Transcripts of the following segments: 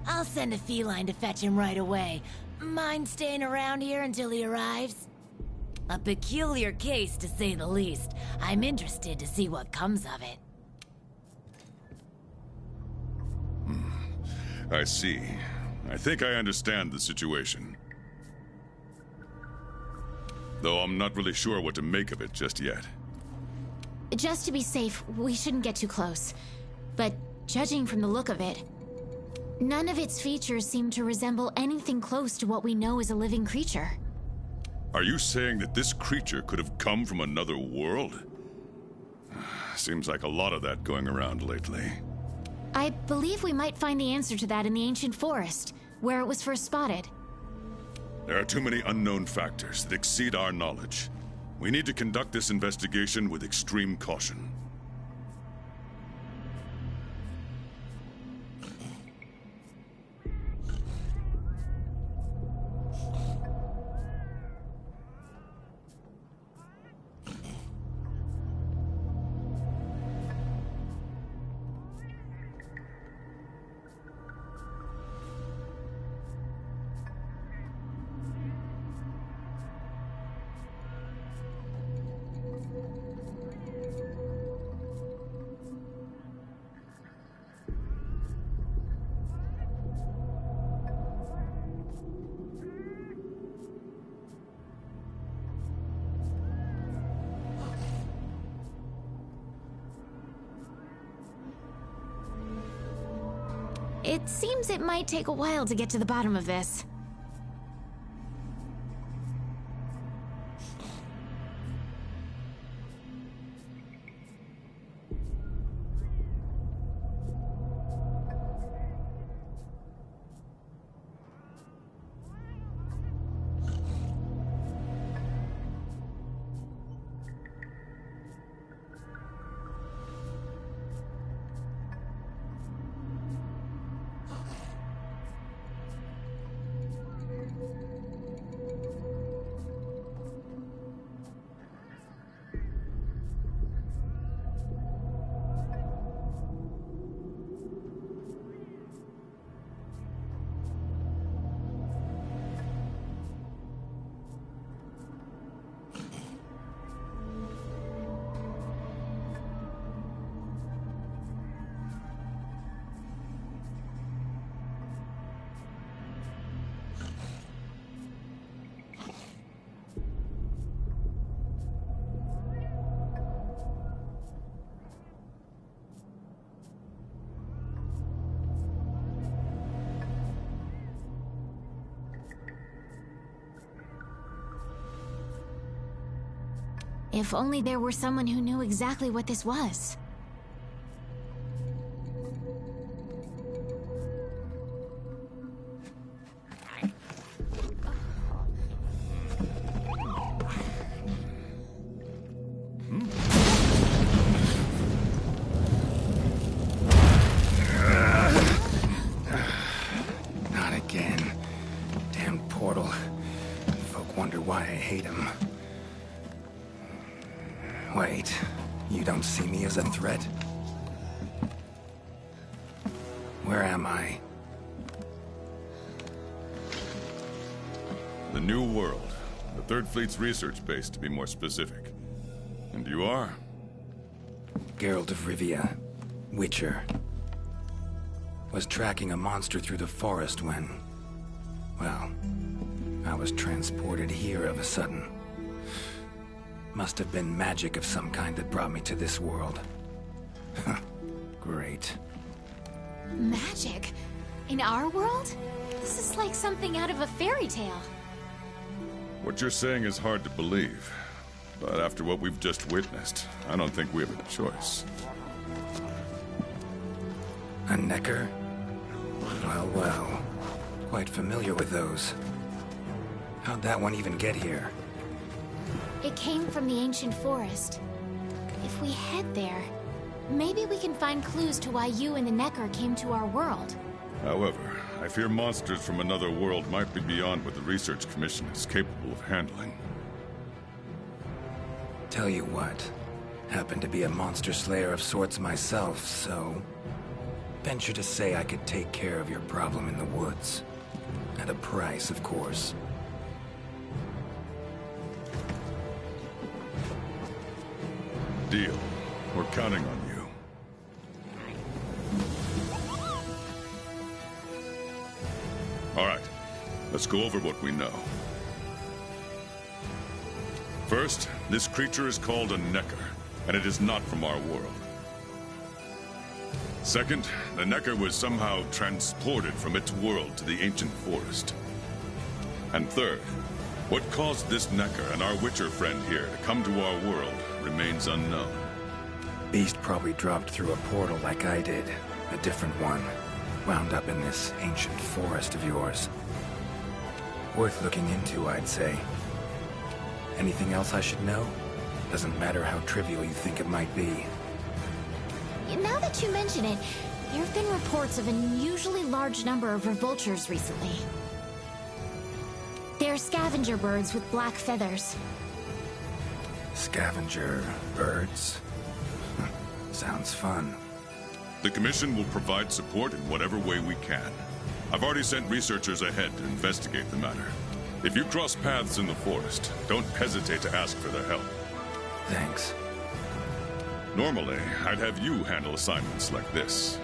I'll send a feline to fetch him right away. Mind staying around here until he arrives? A peculiar case, to say the least. I'm interested to see what comes of it. I see. I think I understand the situation. Though I'm not really sure what to make of it just yet. Just to be safe, we shouldn't get too close. But judging from the look of it, none of its features seem to resemble anything close to what we know is a living creature. Are you saying that this creature could have come from another world? Seems like a lot of that going around lately. I believe we might find the answer to that in the ancient forest, where it was first spotted. There are too many unknown factors that exceed our knowledge. We need to conduct this investigation with extreme caution. It seems it might take a while to get to the bottom of this. If only there were someone who knew exactly what this was. Not again. Damn portal. Folk wonder why I hate him. Wait, you don't see me as a threat? Where am I? The New World. The Third Fleet's research base, to be more specific. And you are? Geralt of Rivia, Witcher. Was tracking a monster through the forest when... well, I was transported here of a sudden. Must have been magic of some kind that brought me to this world. Great. Magic? In our world? This is like something out of a fairy tale. What you're saying is hard to believe. But after what we've just witnessed, I don't think we have a choice. A necker? Well, well. Quite familiar with those. How'd that one even get here? It came from the ancient forest. If we head there, maybe we can find clues to why you and the Necker came to our world. However, I fear monsters from another world might be beyond what the Research Commission is capable of handling. Tell you what, happen to be a monster slayer of sorts myself, so... venture to say I could take care of your problem in the woods. At a price, of course. Deal. We're counting on you. All right. Let's go over what we know. First, this creature is called a Necker, and it is not from our world. Second, the Necker was somehow transported from its world to the ancient forest. And third, what caused this Necker and our Witcher friend here to come to our world remains unknown. Beast probably dropped through a portal like I did. A different one. Wound up in this ancient forest of yours. Worth looking into, I'd say. Anything else I should know? Doesn't matter how trivial you think it might be. Now that you mention it, there have been reports of an unusually large number of revultures recently. They're scavenger birds with black feathers. Scavenger birds? Sounds fun. The Commission will provide support in whatever way we can. I've already sent researchers ahead to investigate the matter. If you cross paths in the forest, don't hesitate to ask for their help. Thanks. Normally, I'd have you handle assignments like this.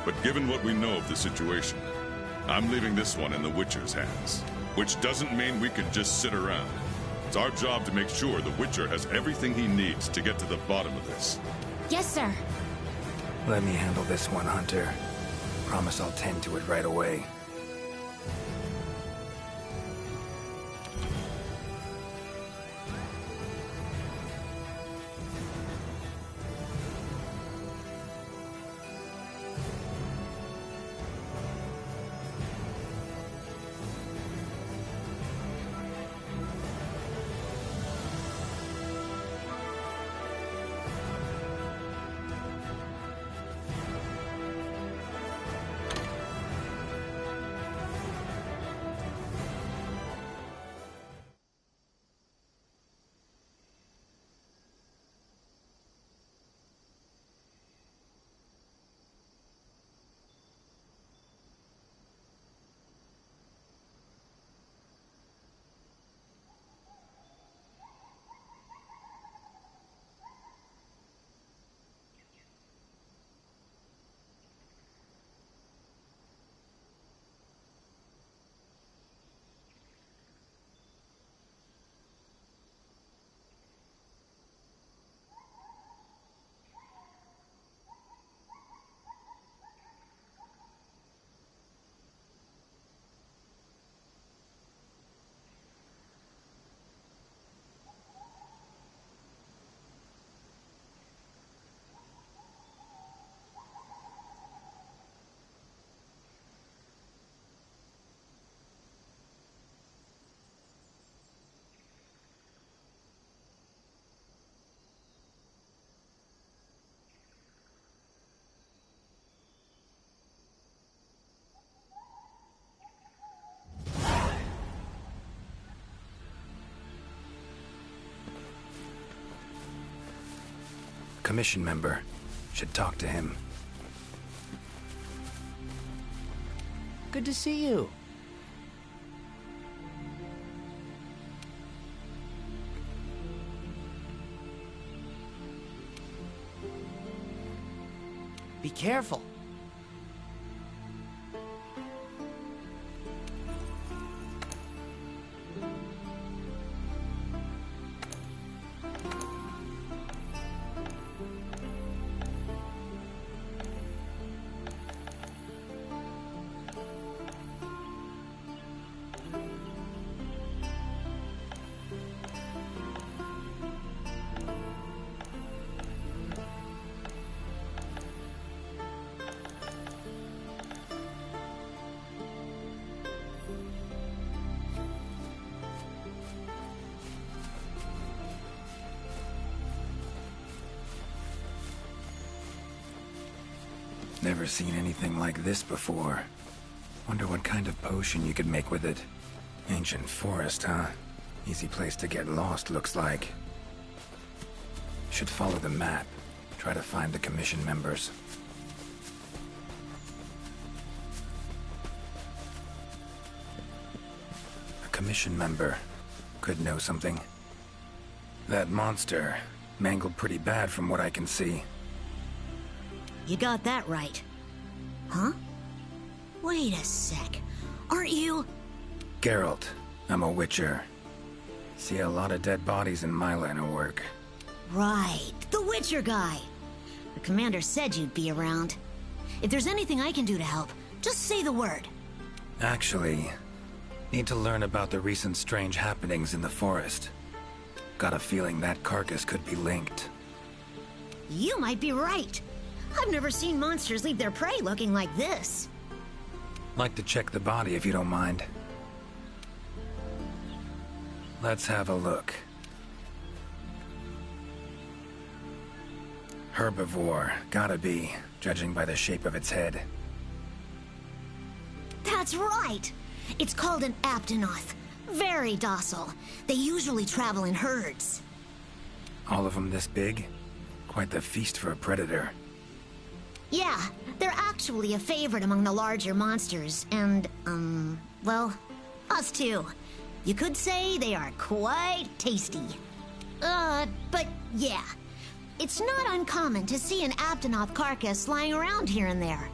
But given what we know of the situation, I'm leaving this one in the Witcher's hands. Which doesn't mean we can just sit around. It's our job to make sure the Witcher has everything he needs to get to the bottom of this. Yes, sir. Let me handle this one, Hunter. Promise I'll tend to it right away. Commission member. Should talk to him. Good to see you. Be careful. Never seen anything like this before. Wonder what kind of potion you could make with it. Ancient forest, huh? Easy place to get lost, looks like. Should follow the map. Try to find the commission members. commission member. Could know something. That monster mangled pretty bad from what I can see. You got that right. Huh? Wait a sec. Aren't you... Geralt. I'm a Witcher. See a lot of dead bodies in my line of work. Right. The Witcher guy. The commander said you'd be around. If there's anything I can do to help, just say the word. Actually, need to learn about the recent strange happenings in the forest. Got a feeling that carcass could be linked. You might be right. I've never seen monsters leave their prey looking like this. Like to check the body if you don't mind. Let's have a look. Herbivore, gotta be, judging by the shape of its head. That's right! It's called an aptonoth. Very docile. They usually travel in herds. All of them this big? Quite the feast for a predator. Yeah, they're actually a favorite among the larger monsters, and, well, us too. You could say they are quite tasty. But yeah, it's not uncommon to see an aptonoth carcass lying around here and there.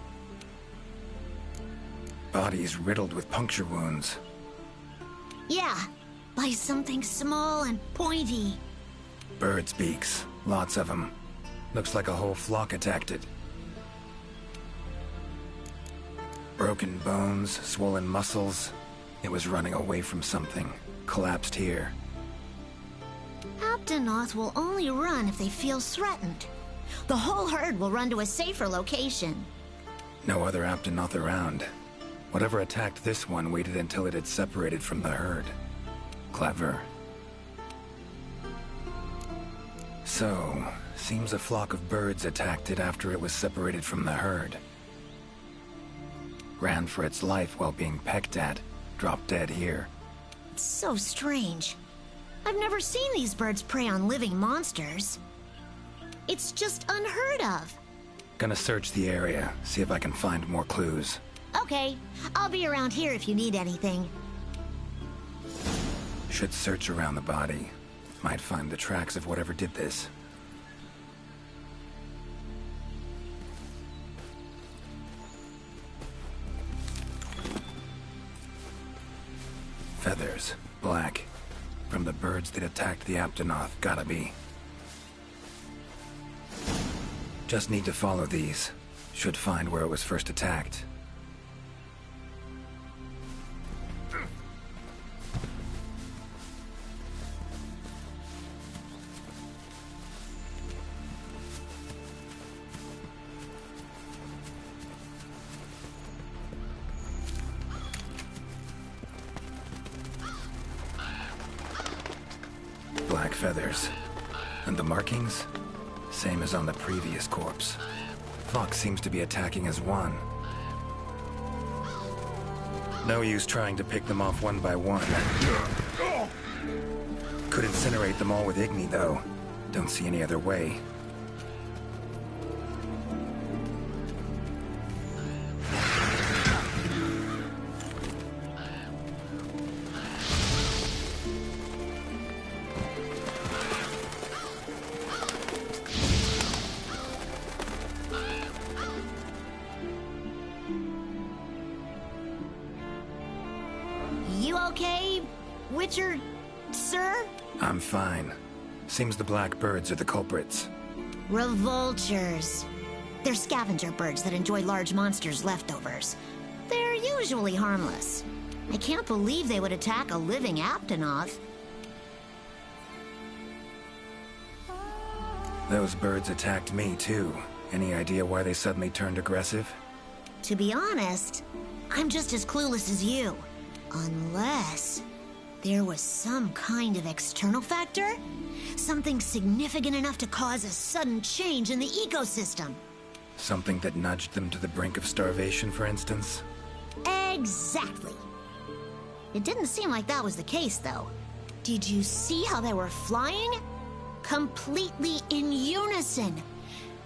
Bodies riddled with puncture wounds. Yeah, by something small and pointy. Birds' beaks, lots of them. Looks like a whole flock attacked it. Broken bones, swollen muscles. It was running away from something. Collapsed here. Aptonoth will only run if they feel threatened. The whole herd will run to a safer location. No other Aptonoth around. Whatever attacked this one waited until it had separated from the herd. Clever. So, seems a flock of birds attacked it after it was separated from the herd. Ran for its life while being pecked at. Dropped dead here. It's so strange. I've never seen these birds prey on living monsters. It's just unheard of. Gonna search the area, see if I can find more clues. Okay, I'll be around here if you need anything. Should search around the body. Might find the tracks of whatever did this. Feathers, black. From the birds that attacked the Aptonoth, gotta be. Just need to follow these. Should find where it was first attacked. Black feathers. And the markings? Same as on the previous corpse. Fox seems to be attacking as one. No use trying to pick them off one by one. Could incinerate them all with Igni, though. Don't see any other way. You okay, Witcher, sir? I'm fine. Seems the black birds are the culprits. Revoltures. They're scavenger birds that enjoy large monsters' leftovers. They're usually harmless. I can't believe they would attack a living Aptonoth. Those birds attacked me, too. Any idea why they suddenly turned aggressive? To be honest, I'm just as clueless as you. Unless there was some kind of external factor? Something significant enough to cause a sudden change in the ecosystem. Something that nudged them to the brink of starvation, for instance? Exactly. It didn't seem like that was the case, though. Did you see how they were flying? Completely in unison.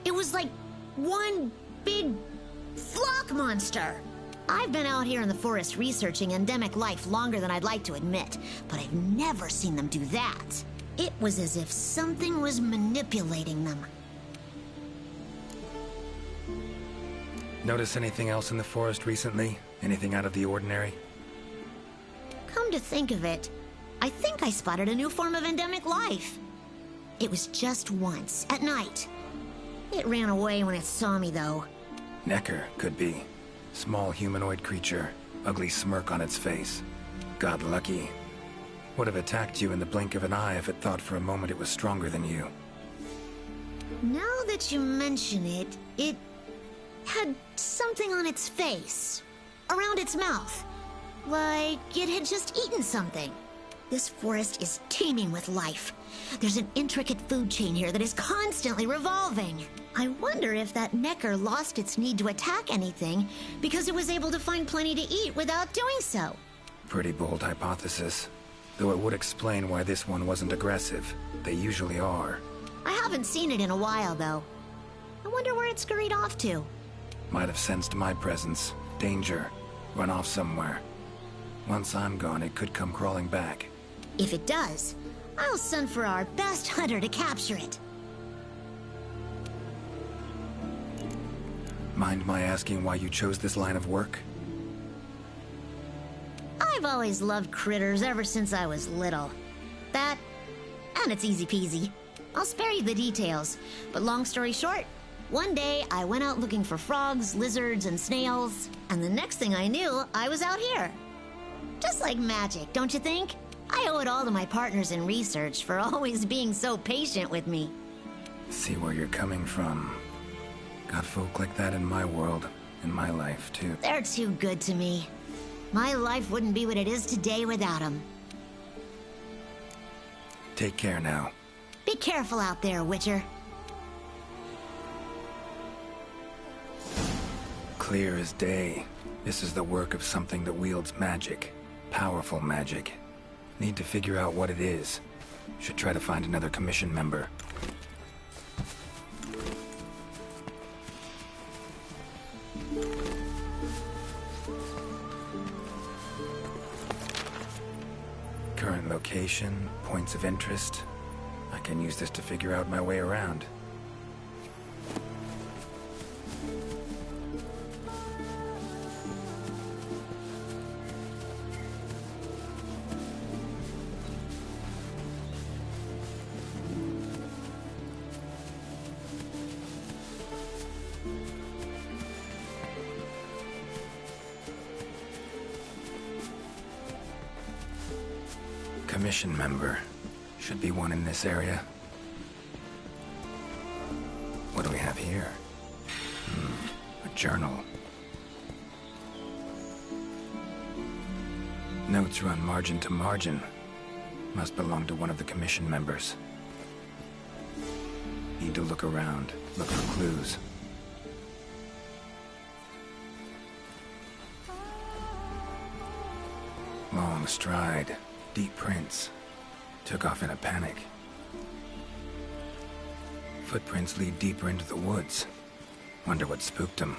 It was like one big flock monster. I've been out here in the forest researching endemic life longer than I'd like to admit, but I've never seen them do that. It was as if something was manipulating them. Notice anything else in the forest recently? Anything out of the ordinary? Come to think of it, I think I spotted a new form of endemic life. It was just once, at night. It ran away when it saw me, though. Necker, could be. Small humanoid creature, ugly smirk on its face. Got lucky. Would have attacked you in the blink of an eye if it thought for a moment it was stronger than you. Now that you mention it, it had something on its face. Around its mouth. Like it had just eaten something. This forest is teeming with life. There's an intricate food chain here that is constantly revolving. I wonder if that Necker lost its need to attack anything because it was able to find plenty to eat without doing so. Pretty bold hypothesis. Though it would explain why this one wasn't aggressive. They usually are. I haven't seen it in a while, though. I wonder where it scurried off to. Might have sensed my presence. Danger. Run off somewhere. Once I'm gone, it could come crawling back. If it does, I'll send for our best hunter to capture it. Mind my asking why you chose this line of work? I've always loved critters ever since I was little. That, and it's easy peasy. I'll spare you the details, but long story short, one day I went out looking for frogs, lizards, and snails, and the next thing I knew, I was out here. Just like magic, don't you think? I owe it all to my partners in research for always being so patient with me. See where you're coming from. Got folk like that in my world, in my life, too. They're too good to me. My life wouldn't be what it is today without them. Take care now. Be careful out there, Witcher. Clear as day. This is the work of something that wields magic. Powerful magic. Need to figure out what it is. Should try to find another commission member. Current location, points of interest. I can use this to figure out my way around. Commission member. Should be one in this area. What do we have here? A journal. Notes run margin to margin. Must belong to one of the commission members. Need to look around, look for clues. Long stride. Deep prints. Took off in a panic. Footprints lead deeper into the woods. Wonder what spooked him.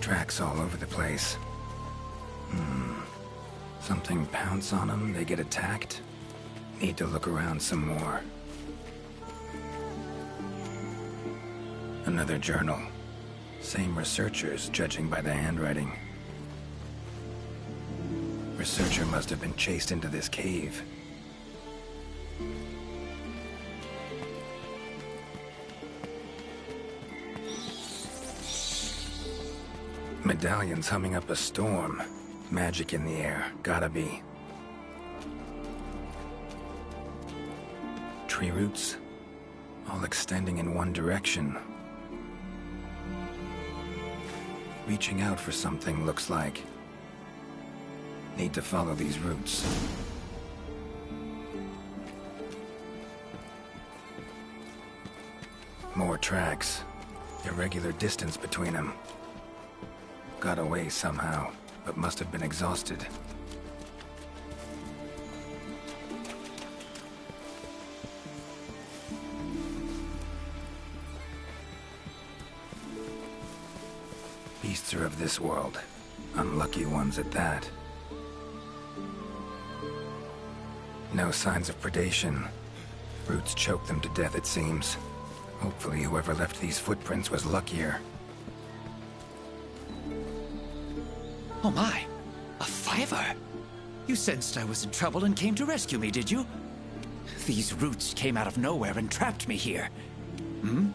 Tracks all over the place. Something pounce on them, they get attacked. Need to look around some more. Another journal. Same researchers, judging by the handwriting. Researcher must have been chased into this cave. Medallions humming up a storm. Magic in the air, gotta be. Tree roots, all extending in one direction. Reaching out for something, looks like. Need to follow these roots. More tracks. Irregular distance between them. Got away somehow, but must have been exhausted. lesser of this world. Unlucky ones at that. No signs of predation. Roots choked them to death, it seems. Hopefully whoever left these footprints was luckier. Oh my, a fiver! You sensed I was in trouble and came to rescue me, did you? These roots came out of nowhere and trapped me here. Hmm?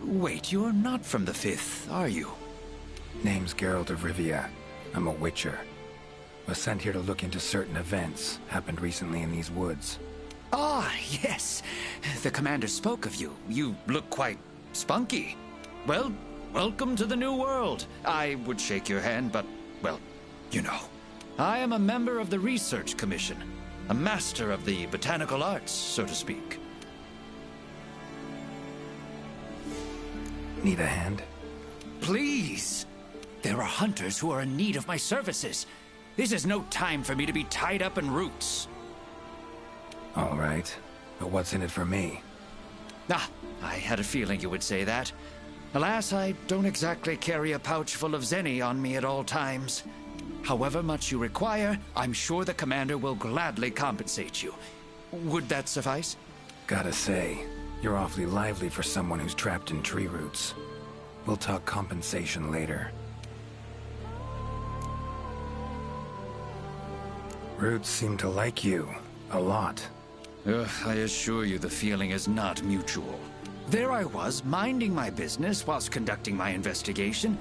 Wait, you're not from the Fifth, are you? Name's Geralt of Rivia. I'm a Witcher. Was sent here to look into certain events happened recently in these woods. Ah, yes. The commander spoke of you. You look quite spunky. Well, welcome to the new world. I would shake your hand, but, well, you know. I am a member of the Research Commission. A master of the botanical arts, so to speak. Need a hand? Please! There are hunters who are in need of my services. This is no time for me to be tied up in roots. All right. But what's in it for me? Ah, I had a feeling you would say that. Alas, I don't exactly carry a pouch full of zenny on me at all times. However much you require, I'm sure the commander will gladly compensate you. Would that suffice? Gotta say, you're awfully lively for someone who's trapped in tree roots. We'll talk compensation later. Roots seem to like you. A lot. I assure you the feeling is not mutual. There I was, minding my business whilst conducting my investigation,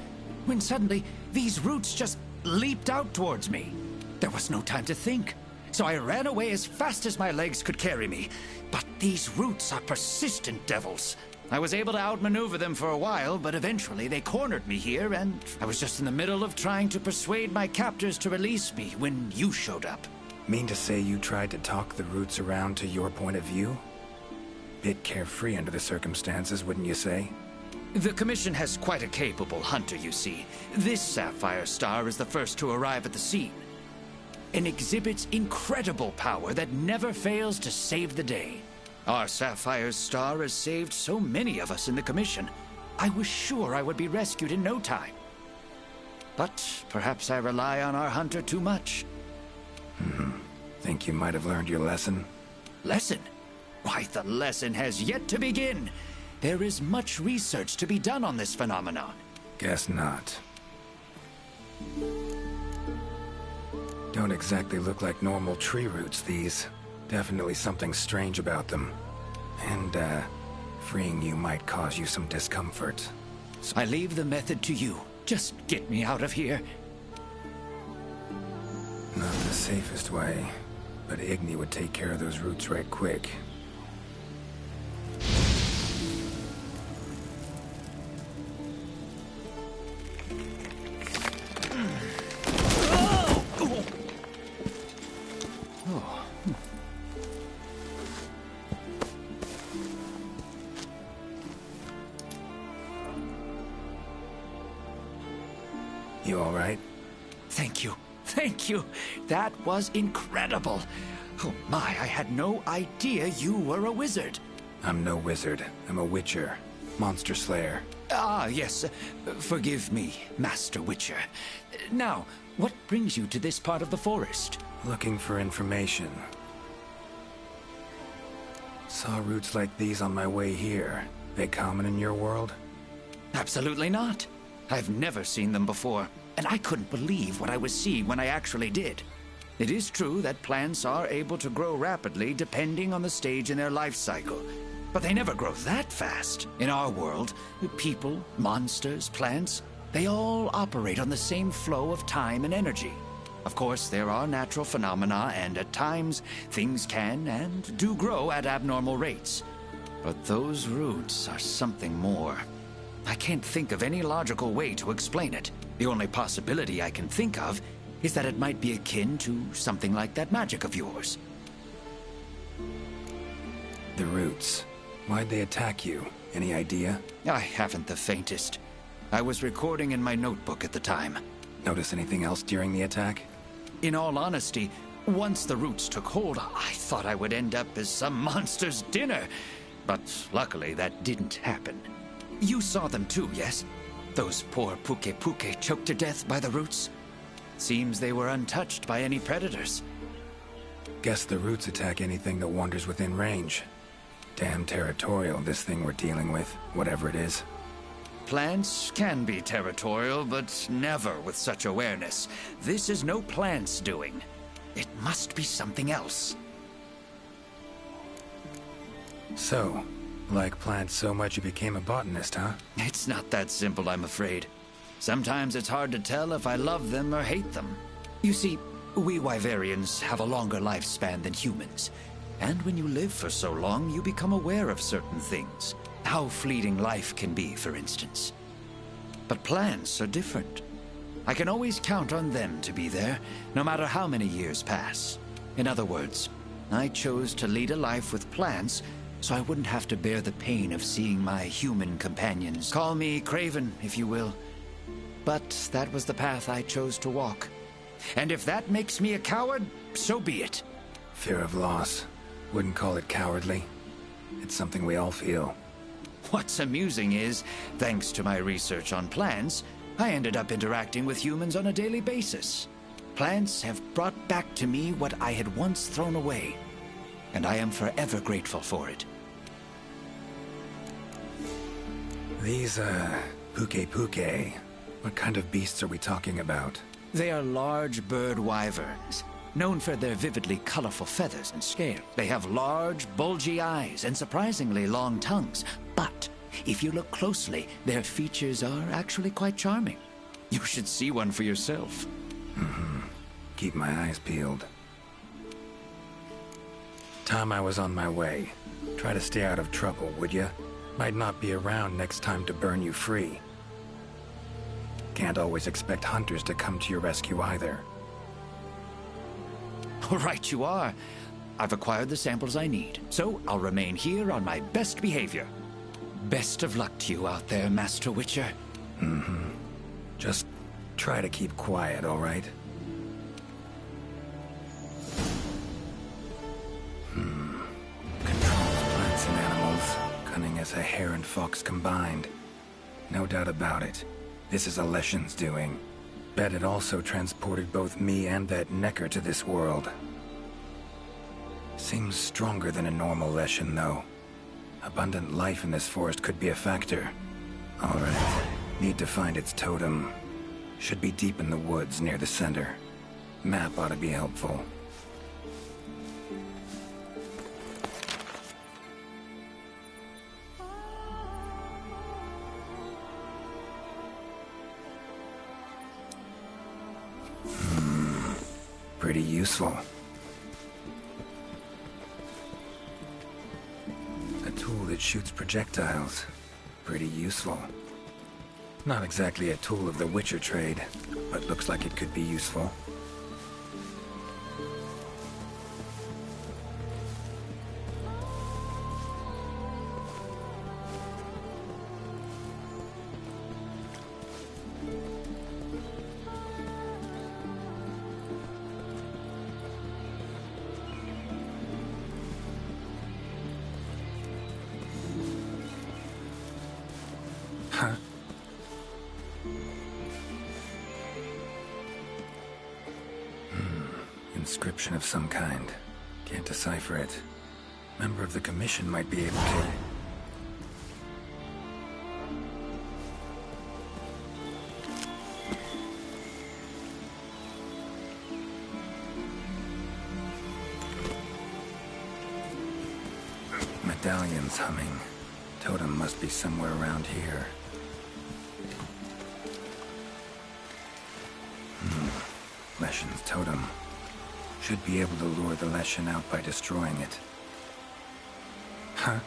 when suddenly these roots just leaped out towards me. There was no time to think, so I ran away as fast as my legs could carry me. But these roots are persistent devils. I was able to outmaneuver them for a while, but eventually they cornered me here, and I was just in the middle of trying to persuade my captors to release me when you showed up. Mean to say you tried to talk the roots around to your point of view? Bit carefree under the circumstances, wouldn't you say? The Commission has quite a capable hunter, you see. This sapphire star is the first to arrive at the scene, and exhibits incredible power that never fails to save the day. Our sapphire star has saved so many of us in the Commission. I was sure I would be rescued in no time. But perhaps I rely on our hunter too much. Think you might have learned your lesson? Lesson? Why, the lesson has yet to begin. There is much research to be done on this phenomenon. Guess not. Don't exactly look like normal tree roots, these. Definitely something strange about them. And, freeing you might cause you some discomfort. So I leave the method to you. Just get me out of here. Not the safest way, but Igni would take care of those roots right quick. You all right? Thank you. Thank you. That was incredible. Oh my, I had no idea you were a wizard. I'm no wizard. I'm a witcher. Monster slayer. Ah, yes. Forgive me, Master Witcher. Now, what brings you to this part of the forest? Looking for information. Saw roots like these on my way here. They common in your world? Absolutely not. I've never seen them before, and I couldn't believe what I was seeing when I actually did. It is true that plants are able to grow rapidly depending on the stage in their life cycle, but they never grow that fast. In our world, people, monsters, plants, they all operate on the same flow of time and energy. Of course, there are natural phenomena, and at times, things can and do grow at abnormal rates. But those roots are something more. I can't think of any logical way to explain it. The only possibility I can think of is that it might be akin to something like that magic of yours. The roots. Why'd they attack you? Any idea? I haven't the faintest. I was recording in my notebook at the time. Notice anything else during the attack? In all honesty, once the roots took hold, I thought I would end up as some monster's dinner. But luckily, that didn't happen. You saw them too, yes? Those poor puke choked to death by the roots. Seems they were untouched by any predators. Guess the roots attack anything that wanders within range. Damn territorial, this thing we're dealing with, whatever it is. Plants can be territorial, but never with such awareness. This is no plant's doing. It must be something else. So, like plants so much you became a botanist, huh? It's not that simple, I'm afraid. Sometimes it's hard to tell if I love them or hate them. You see, we Wyverians have a longer lifespan than humans. And when you live for so long, you become aware of certain things. How fleeting life can be, for instance. But plants are different. I can always count on them to be there, no matter how many years pass. In other words, I chose to lead a life with plants so I wouldn't have to bear the pain of seeing my human companions. Call me craven, if you will. But that was the path I chose to walk. And if that makes me a coward, so be it. Fear of loss. Wouldn't call it cowardly. It's something we all feel. What's amusing is, thanks to my research on plants, I ended up interacting with humans on a daily basis. Plants have brought back to me what I had once thrown away, and I am forever grateful for it. These, puke, what kind of beasts are we talking about? They are large bird wyverns, known for their vividly colorful feathers and scales. They have large, bulgy eyes and surprisingly long tongues. But if you look closely, their features are actually quite charming. You should see one for yourself. Keep my eyes peeled. Time I was on my way. Try to stay out of trouble, would ya? Might not be around next time to burn you free. Can't always expect hunters to come to your rescue either. Right you are. I've acquired the samples I need, so I'll remain here on my best behavior. Best of luck to you out there, Master Witcher. Just try to keep quiet, all right? Controls plants and animals. Cunning as a hare and fox combined. No doubt about it. This is Alession's doing. Bet it also transported both me and that Necker to this world. Seems stronger than a normal Leshen, though. Abundant life in this forest could be a factor. Alright. Need to find its totem. Should be deep in the woods near the center. Map ought to be helpful. Pretty useful. A tool that shoots projectiles. Pretty useful. Not exactly a tool of the Witcher trade, but looks like it could be useful. Huh? Inscription of some kind. Can't decipher it. Member of the Commission might be able to... Medallion's humming. Totem must be somewhere around here. Leshen's totem. Should be able to lure the Leshen out by destroying it. Huh?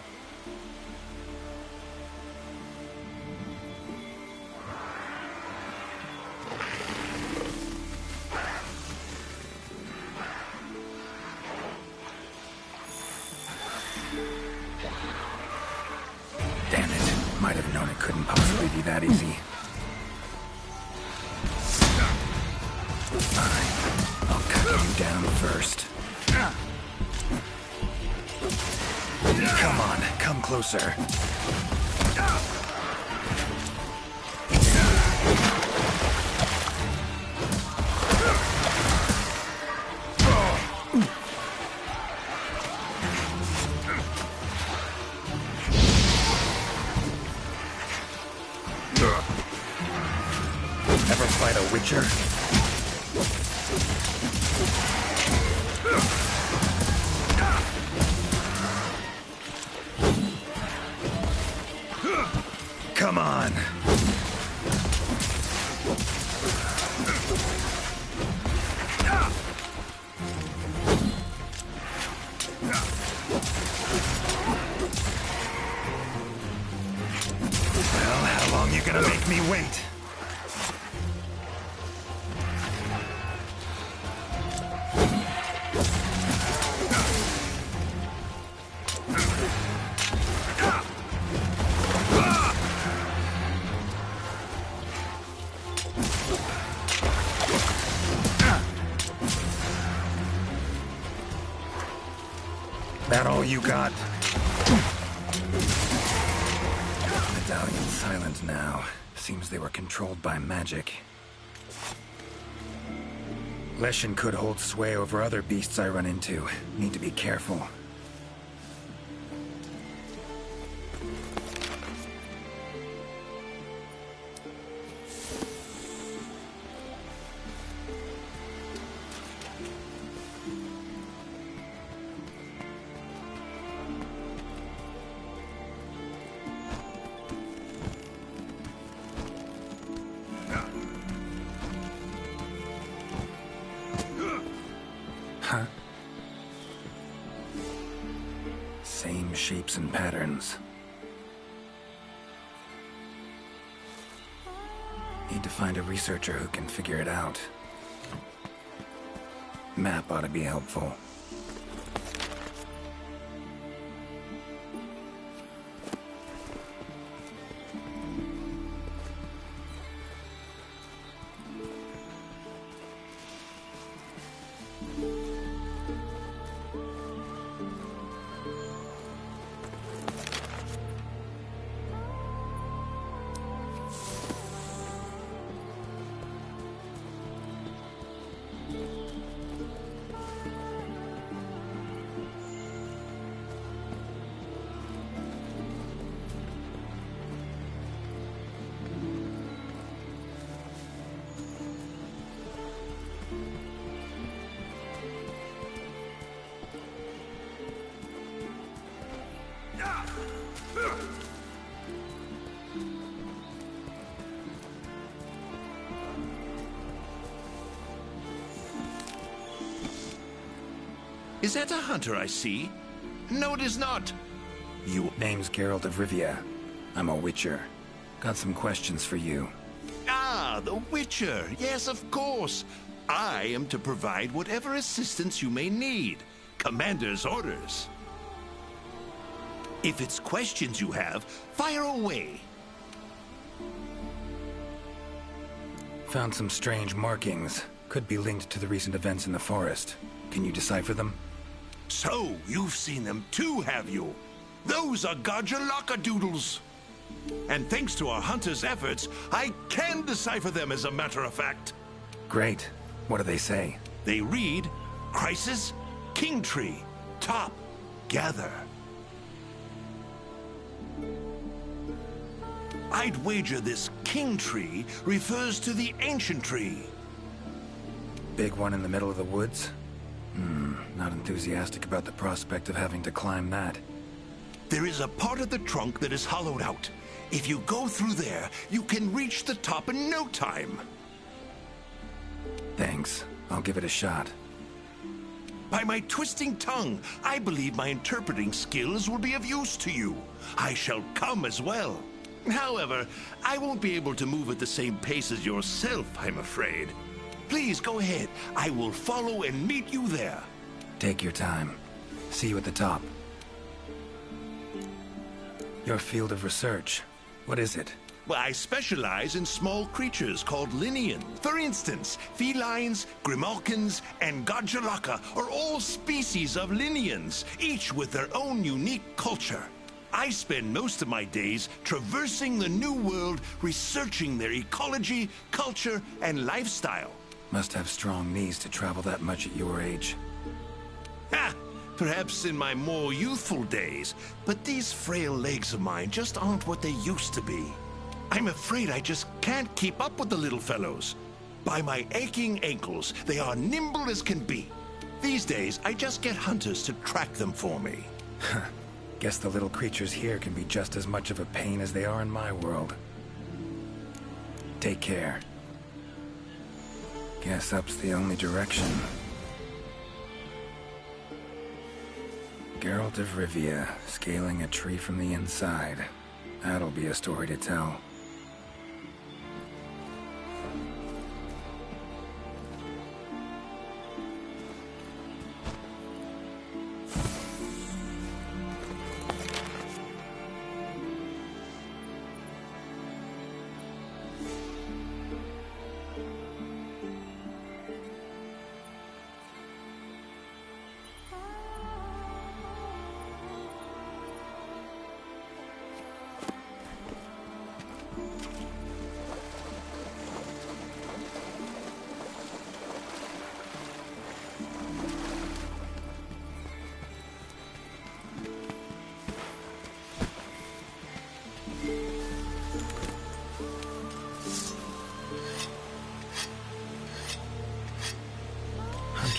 Damn it. Might have known it couldn't possibly be that easy. Fine. I'll cut you down first. Come on, come closer. Witcher? Come on. Well, how long you gonna make me wait? That all you got? Medallion silent now. Seems they were controlled by magic. Leshen could hold sway over other beasts I run into. Need to be careful. Huh? Same shapes and patterns. Need to find a researcher who can figure it out. Map ought to be helpful. Is that a hunter I see? No, it is not. You... Name's Geralt of Rivia. I'm a Witcher. Got some questions for you. Ah, the Witcher. Yes, of course. I am to provide whatever assistance you may need. Commander's orders. If it's questions you have, fire away. Found some strange markings. Could be linked to the recent events in the forest. Can you decipher them? So, you've seen them too, have you? Those are Gajalaka doodles. And thanks to our hunter's efforts, I can decipher them as a matter of fact. Great. What do they say? They read, Crisis, King Tree, Top, Gather. I'd wager this King Tree refers to the ancient tree. Big one in the middle of the woods? Not enthusiastic about the prospect of having to climb that. There is a part of the trunk that is hollowed out. If you go through there, you can reach the top in no time. Thanks. I'll give it a shot. By my twisting tongue, I believe my interpreting skills will be of use to you. I shall come as well. However, I won't be able to move at the same pace as yourself, I'm afraid. Please go ahead. I will follow and meet you there. Take your time. See you at the top. Your field of research. What is it? Well, I specialize in small creatures called Linian. For instance, felines, grimalkins, and Gajalaka are all species of Linians, each with their own unique culture. I spend most of my days traversing the New World, researching their ecology, culture, and lifestyle. Must have strong knees to travel that much at your age. Ha! Perhaps in my more youthful days, but these frail legs of mine just aren't what they used to be. I'm afraid I just can't keep up with the little fellows. By my aching ankles, they are nimble as can be. These days, I just get hunters to track them for me. Guess the little creatures here can be just as much of a pain as they are in my world. Take care. Guess up's the only direction. Geralt of Rivia, scaling a tree from the inside. That'll be a story to tell.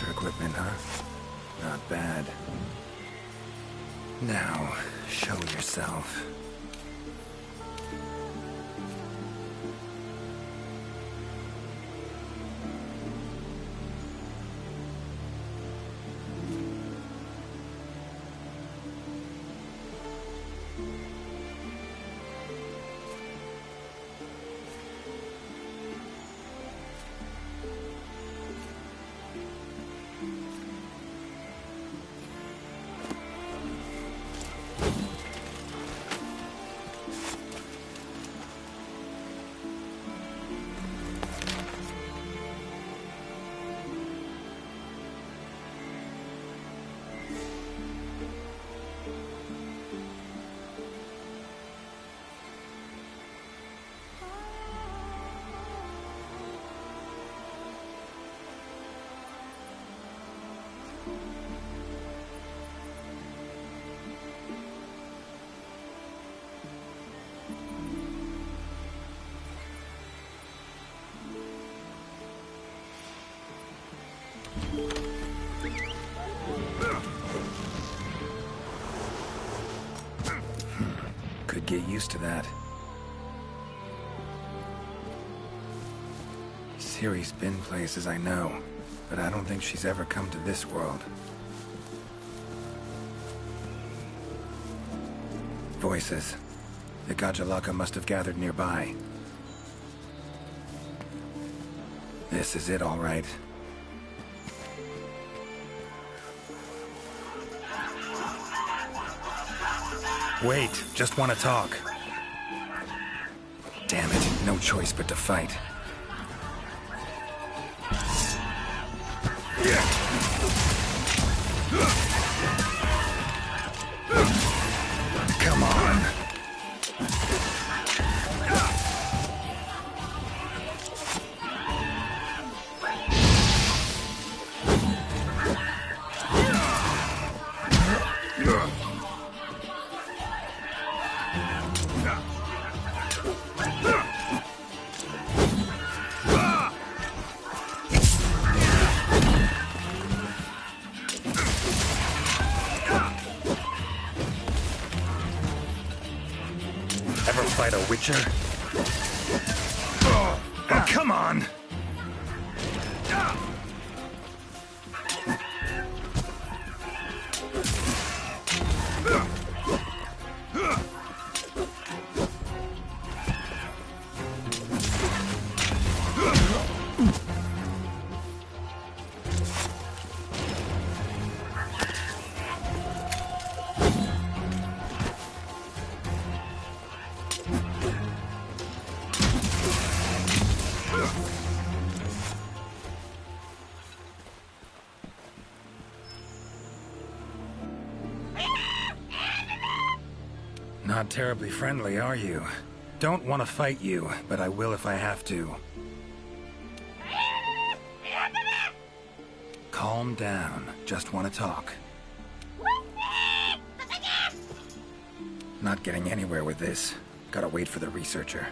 Equipment, huh? Not bad. Now, show yourself. Could get used to that. Ciri's been places, I know, but I don't think she's ever come to this world. Voices. The Gajalaka must have gathered nearby. This is it, all right. Wait, just want to talk. Damn it, no choice but to fight. Come on. Ever fight a Witcher? Oh, come on! Not terribly friendly, are you? Don't want to fight you, but I will if I have to. Calm down. Just want to talk. Not getting anywhere with this. Gotta wait for the researcher.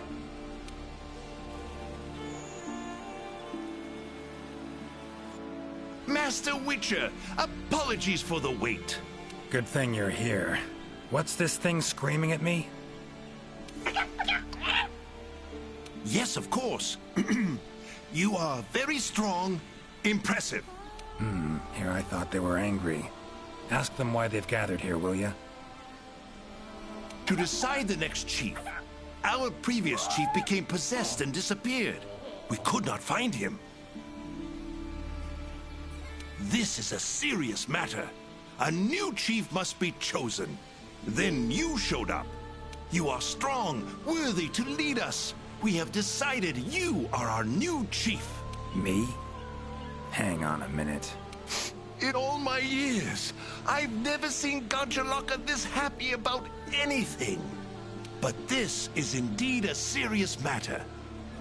Master Witcher! Apologies for the wait. Good thing you're here. What's this thing screaming at me? Yes, of course. You are very strong. Impressive. Here I thought they were angry. Ask them why they've gathered here, will ya? To decide the next chief. Our previous chief became possessed and disappeared. We could not find him. This is a serious matter. A new chief must be chosen. Then you showed up. You are strong, worthy to lead us. We have decided you are our new chief. Me? Hang on a minute. In all my years, I've never seen Gajaloka this happy about anything. But this is indeed a serious matter.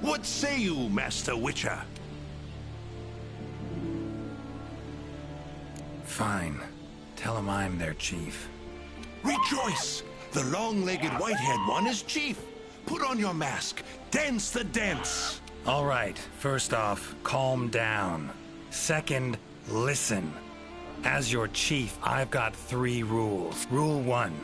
What say you, Master Witcher? Fine. Tell him I'm their chief. Rejoice! The long-legged white-haired one is chief. Put on your mask. Dance the dance. All right. First off, calm down. Second, listen. As your chief, I've got 3 rules. Rule 1.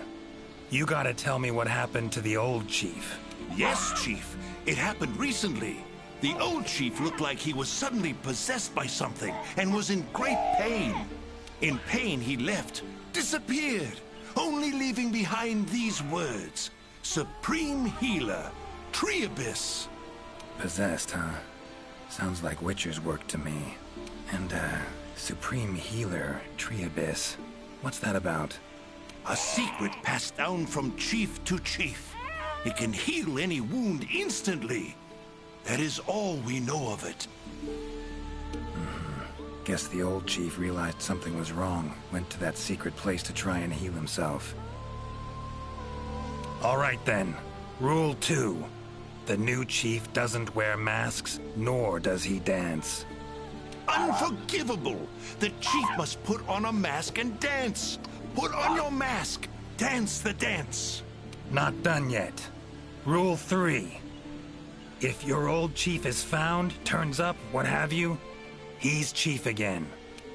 You gotta tell me what happened to the old chief. Yes, Chief. It happened recently. The old chief looked like he was suddenly possessed by something and was in great pain. In pain, he left, disappeared, only leaving behind these words. Supreme Healer, Triabyss. Possessed, huh? Sounds like Witcher's work to me. And, Supreme Healer, Triabyss. What's that about? A secret passed down from chief to chief. It can heal any wound instantly. That is all we know of it. Guess the old chief realized something was wrong, went to that secret place to try and heal himself. All right then. Rule 2. The new chief doesn't wear masks, nor does he dance. Unforgivable! The chief must put on a mask and dance. Put on your mask. Dance the dance. Not done yet. Rule 3. If your old chief is found, turns up, what have you, he's chief again.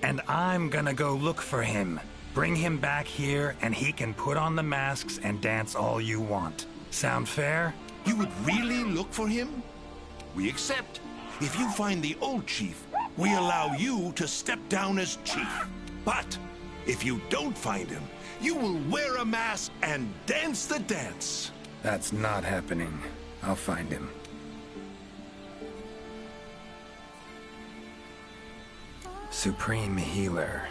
And I'm gonna go look for him. Bring him back here, and he can put on the masks and dance all you want. Sound fair? You would really look for him? We accept. If you find the old chief, we allow you to step down as chief. But if you don't find him, you will wear a mask and dance the dance. That's not happening. I'll find him. Supreme Healer.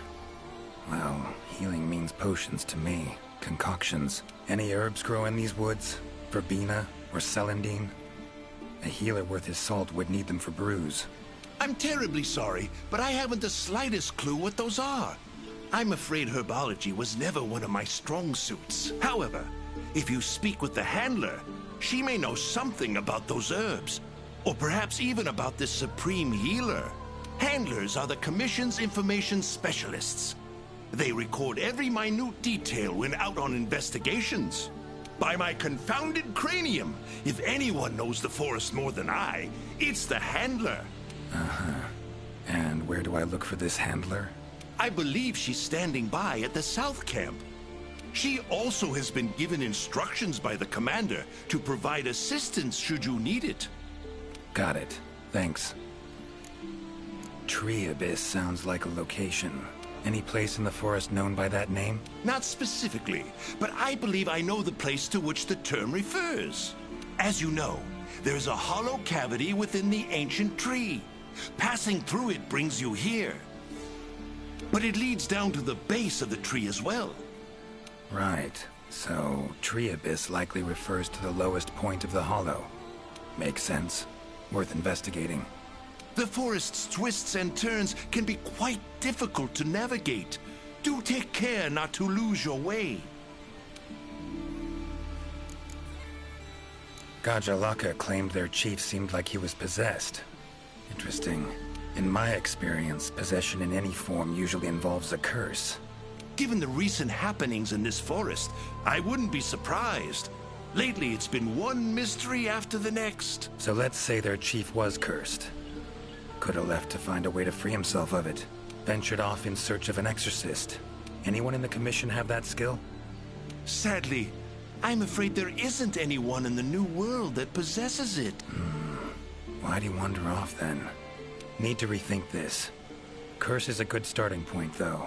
Well, healing means potions to me. Concoctions. Any herbs grow in these woods? Verbena or celandine? A healer worth his salt would need them for brews. I'm terribly sorry, but I haven't the slightest clue what those are. I'm afraid herbology was never one of my strong suits. However, if you speak with the handler, she may know something about those herbs. Or perhaps even about this supreme healer. Handlers are the Commission's information specialists. They record every minute detail when out on investigations. By my confounded cranium, if anyone knows the forest more than I, it's the handler. And where do I look for this handler? I believe she's standing by at the South Camp. She also has been given instructions by the commander to provide assistance should you need it. Got it. Thanks. Triabyss sounds like a location. Any place in the forest known by that name? Not specifically, but I believe I know the place to which the term refers. As you know, there's a hollow cavity within the ancient tree. Passing through it brings you here. But it leads down to the base of the tree as well. Right. So, Triabyss likely refers to the lowest point of the hollow. Makes sense. Worth investigating. The forest's twists and turns can be quite difficult to navigate. Do take care not to lose your way. Gajaloka claimed their chief seemed like he was possessed. Interesting. In my experience, possession in any form usually involves a curse. Given the recent happenings in this forest, I wouldn't be surprised. Lately, it's been one mystery after the next. So let's say their chief was cursed. Could have left to find a way to free himself of it. ventured off in search of an exorcist. Anyone in the Commission have that skill? Sadly, I'm afraid there isn't anyone in the New World that possesses it. Why'd he wander off then? Need to rethink this. Curse is a good starting point, though.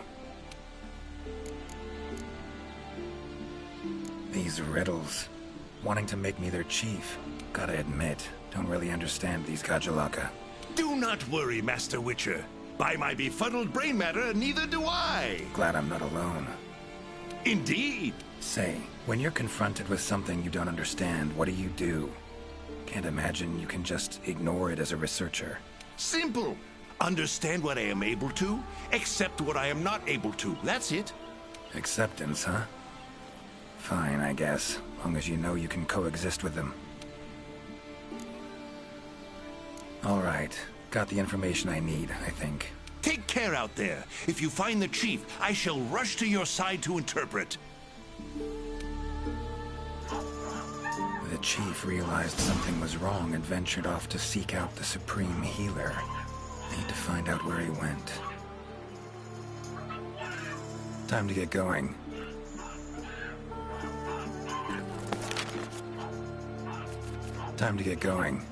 These riddles. Wanting to make me their chief. Gotta admit, don't really understand these Gajalaka. Do not worry, Master Witcher. By my befuddled brain matter, neither do I. Glad I'm not alone. Indeed. Say, when you're confronted with something you don't understand, what do? Can't imagine you can just ignore it as a researcher. Simple. Understand what I am able to, accept what I am not able to. That's it. Acceptance, huh? Fine, I guess. Long as you know you can coexist with them. Alright. Got the information I need, I think. Take care out there. If you find the chief, I shall rush to your side to interpret. The chief realized something was wrong and ventured off to seek out the Supreme Healer. Need to find out where he went. Time to get going. Time to get going.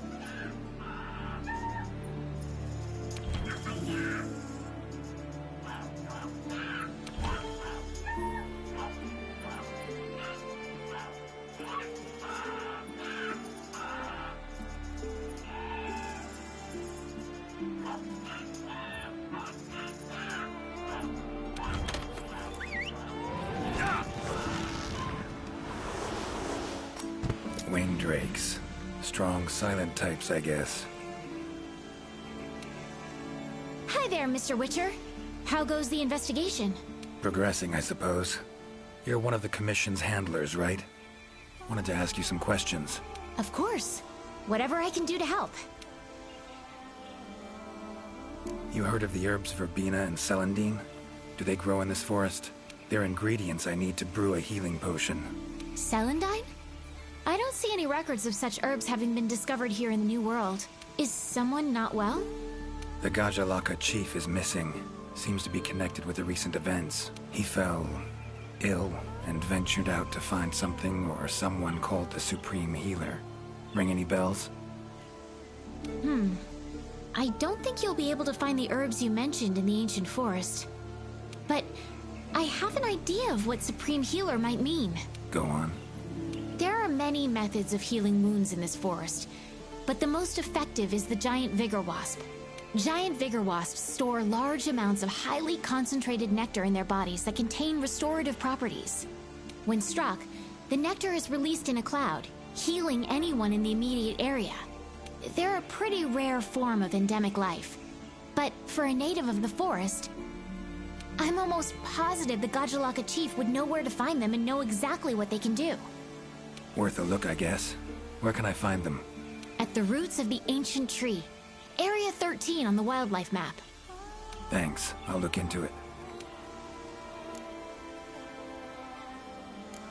Winged drakes. Strong, silent types, I guess. Hi there, Mr. Witcher. How goes the investigation? Progressing, I suppose. You're one of the Commission's handlers, right? Wanted to ask you some questions. Of course. Whatever I can do to help. You heard of the herbs verbena and celandine? Do they grow in this forest? They're ingredients I need to brew a healing potion. Celandine? I don't see any records of such herbs having been discovered here in the New World. Is someone not well? The Gajalaka chief is missing. Seems to be connected with the recent events. He fell ill and ventured out to find something or someone called the Supreme Healer. Ring any bells? I don't think you'll be able to find the herbs you mentioned in the ancient forest. But I have an idea of what Supreme Healer might mean. Go on. There are many methods of healing wounds in this forest, but the most effective is the giant vigor wasp. Giant vigor wasps store large amounts of highly concentrated nectar in their bodies that contain restorative properties. When struck, the nectar is released in a cloud, healing anyone in the immediate area. They're a pretty rare form of endemic life, but for a native of the forest, I'm almost positive the Gajalaka chief would know where to find them and know exactly what they can do. Worth a look, I guess. Where can I find them? At the roots of the ancient tree. Area 13 on the wildlife map. Thanks. I'll look into it.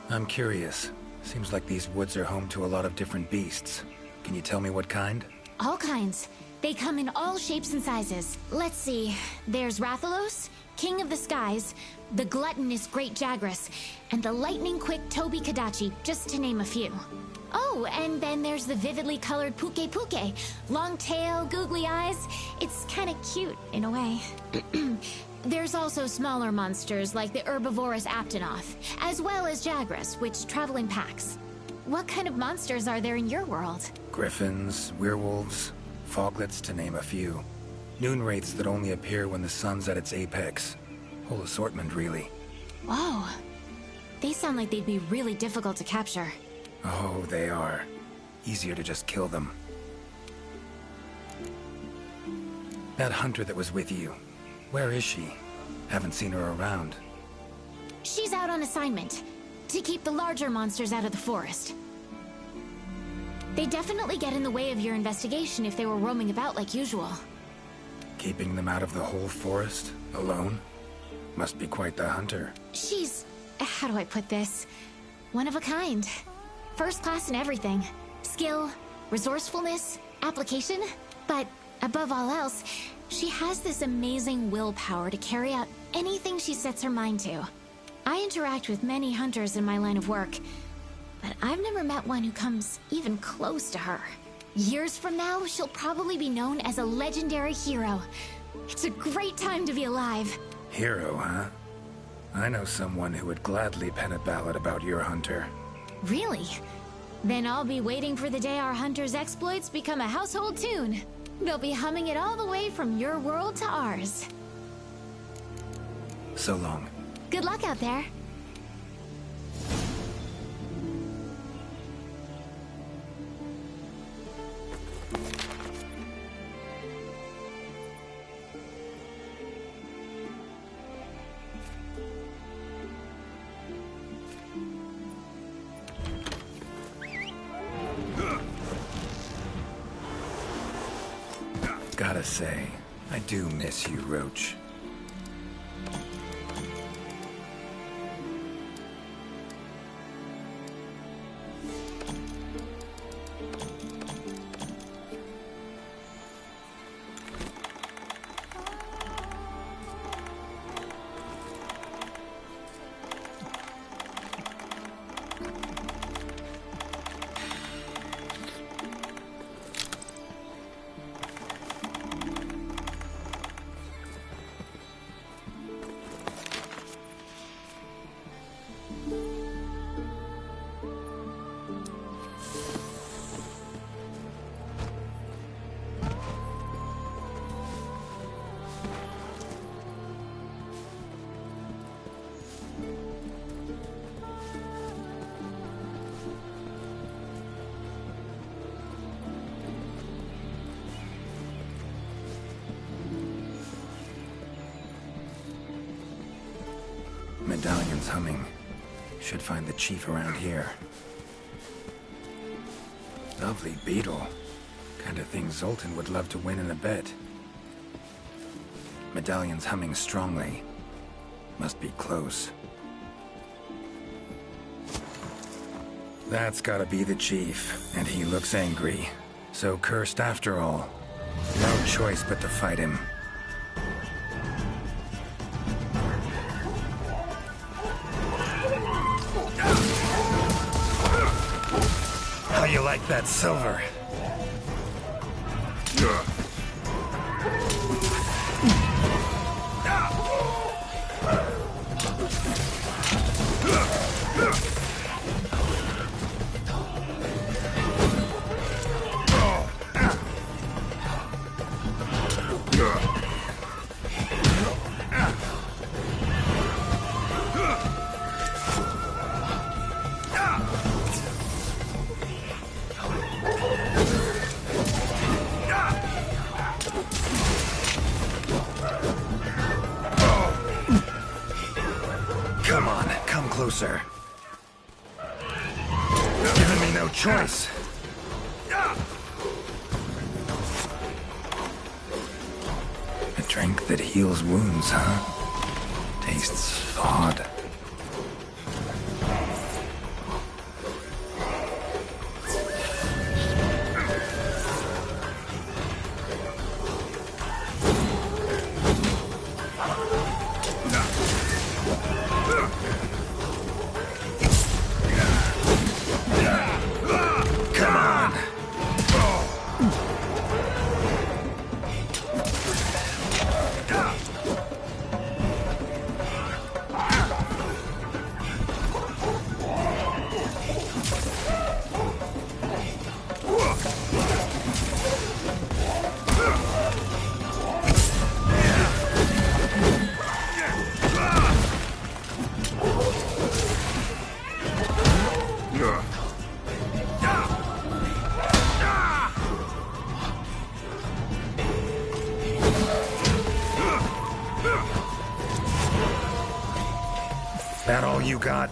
I'm curious. Seems like these woods are home to a lot of different beasts. Can you tell me what kind? All kinds. They come in all shapes and sizes. Let's see. There's Rathalos, King of the Skies, the gluttonous Great Jagras, and the lightning-quick Toby Kadachi, just to name a few. Oh, and then there's the vividly colored Puke Puke. Long tail, googly eyes. It's kind of cute, in a way. There's also smaller monsters like the herbivorous Aptonoth, as well as Jagras, which travel in packs. What kind of monsters are there in your world? Griffins, werewolves, foglets, to name a few. Noon wraiths that only appear when the sun's at its apex. Whole assortment, really. Whoa. They sound like they'd be really difficult to capture. Oh, they are. Easier to just kill them. That hunter that was with you, where is she? Haven't seen her around. She's out on assignment, to keep the larger monsters out of the forest. They definitely get in the way of your investigation if they were roaming about like usual. Keeping them out of the whole forest? Alone? Must be quite the hunter. She's... how do I put this? One of a kind. First class in everything. Skill, resourcefulness, application. But above all else, She has this amazing willpower to carry out anything she sets her mind to. I interact with many hunters in my line of work, but I've never met one who comes even close to her. Years from now, she'll probably be known as a legendary hero. It's a great time to be alive. Hero, huh? I know someone who would gladly pen a ballad about your hunter. Really? Then I'll be waiting for the day our hunter's exploits become a household tune. They'll be humming it all the way from your world to ours. So long. Good luck out there. Gotta say, I do miss you, Roach. Medallion's humming. Should find the chief around here. Lovely beetle. Kind of thing Zoltan would love to win in a bet. Medallion's humming strongly. Must be close. That's gotta be the chief, and he looks angry. So cursed after all. No choice but to fight him. How you like that silver? Come on, come closer. Giving me no choice. A drink that heals wounds, huh? Tastes odd. That all you got?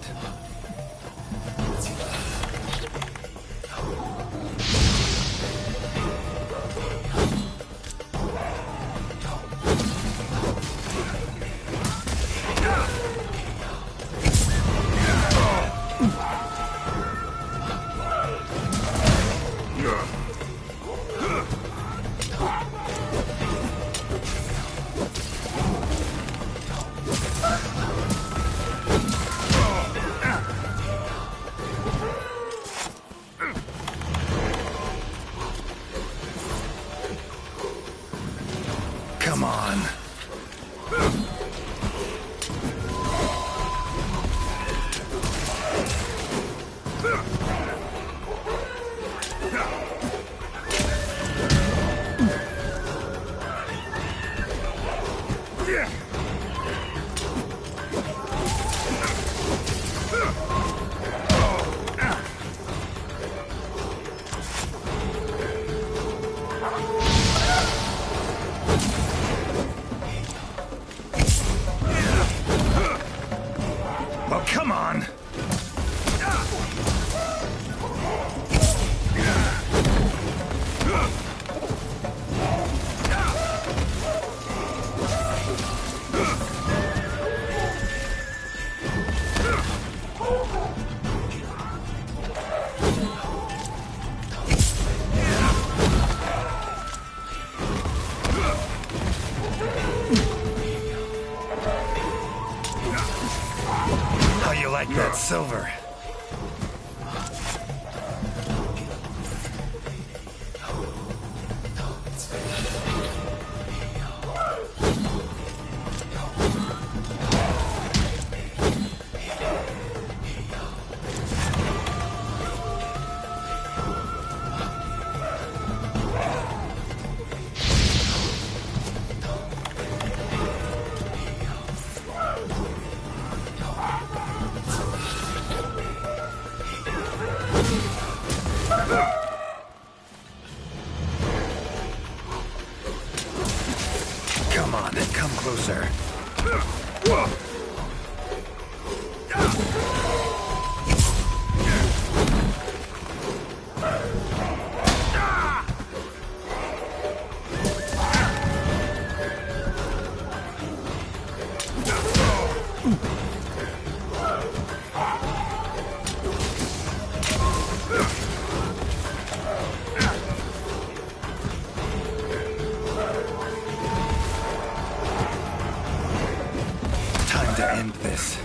silver. Come on, come closer. To end this.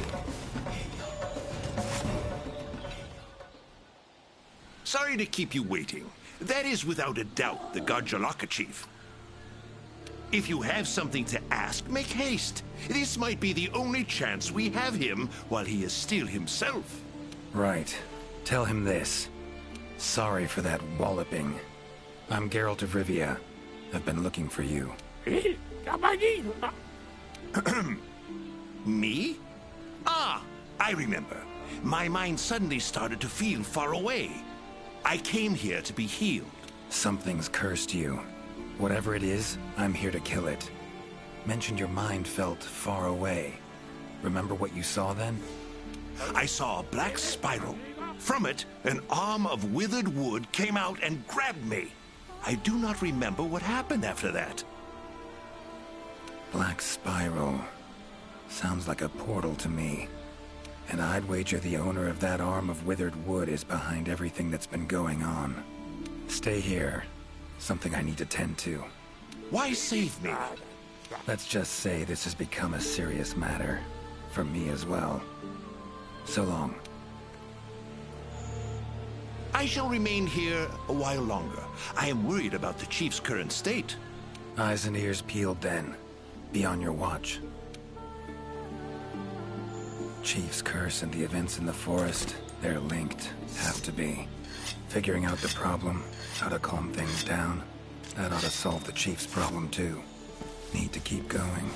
Sorry to keep you waiting. That is without a doubt the Gajaloka chief. If you have something to ask, make haste. This might be the only chance we have him while he is still himself. Right. Tell him this. Sorry for that walloping. I'm Geralt of Rivia. I've been looking for you. Me? Ah, I remember. My mind suddenly started to feel far away. I came here to be healed. Something's cursed you. Whatever it is, I'm here to kill it. Mentioned your mind felt far away. Remember what you saw then? I saw a black spiral. From it, an arm of withered wood came out and grabbed me. I do not remember what happened after that. Black spiral. Sounds like a portal to me. And I'd wager the owner of that arm of withered wood is behind everything that's been going on. Stay here. Something I need to tend to. Why save me? Let's just say this has become a serious matter. For me as well. So long. I shall remain here a while longer. I am worried about the chief's current state. Eyes and ears peeled then. Be on your watch. Chief's curse and the events in the forest, they're linked. Have to be. Figuring out the problem, how to calm things down, that ought to solve the Chief's problem too. Need to keep going.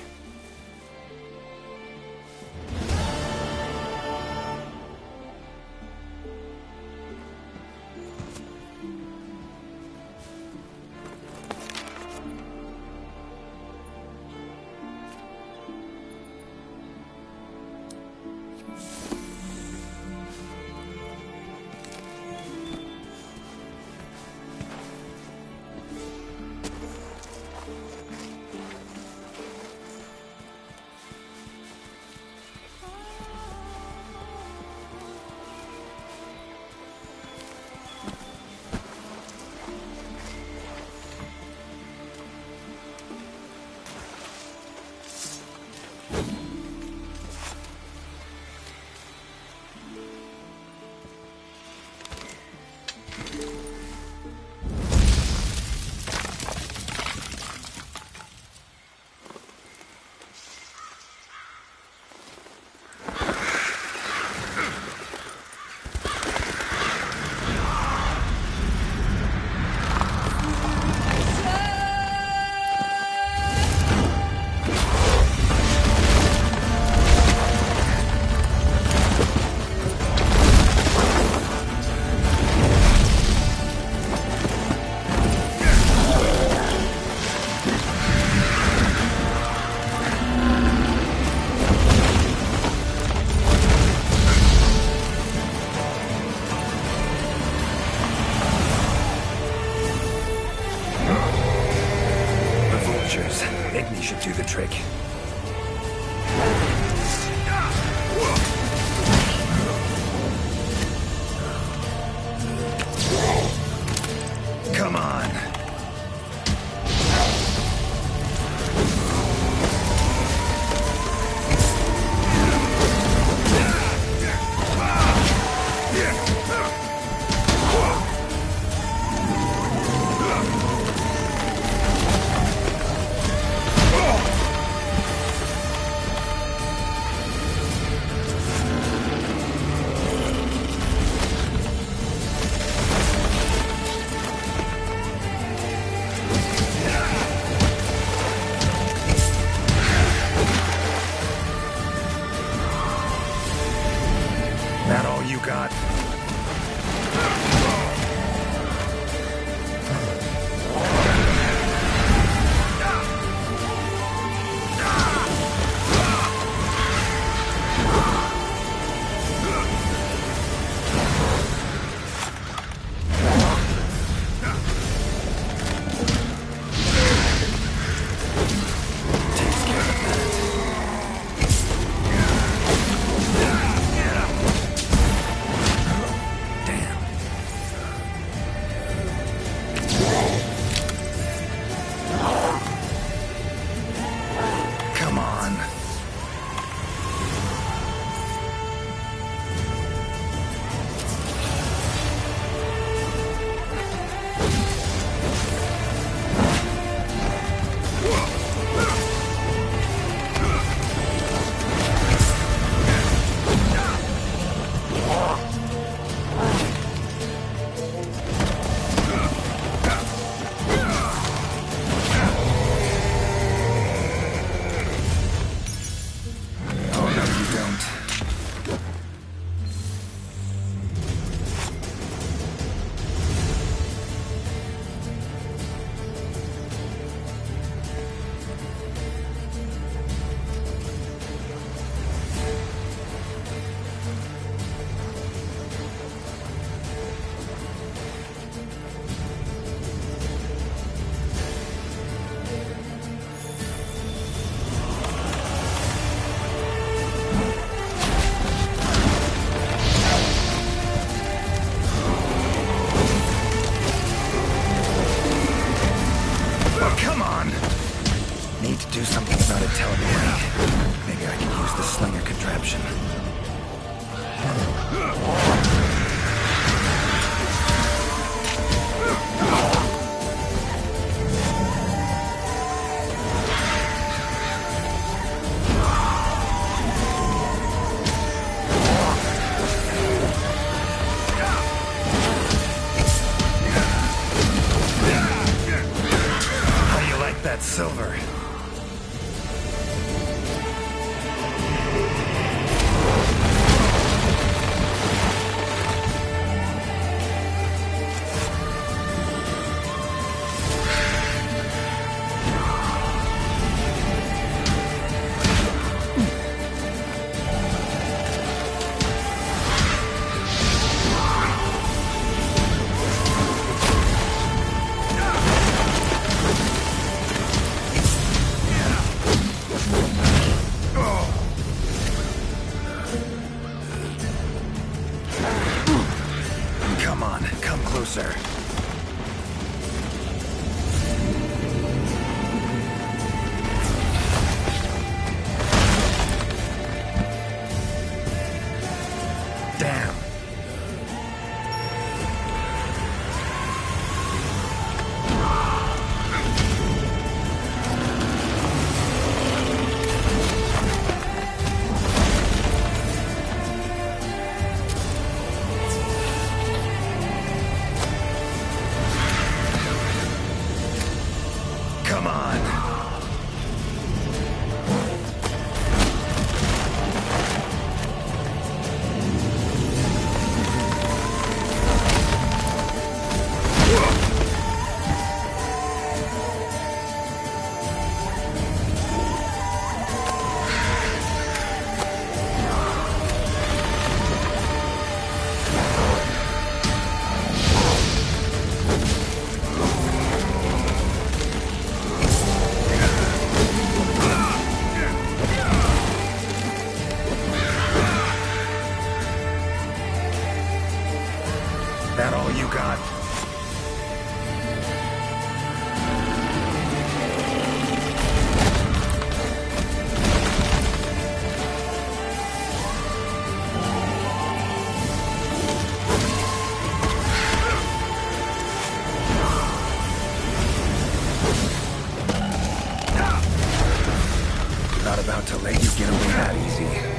you got? Silver. That all you got? Not about to let you get away that easy.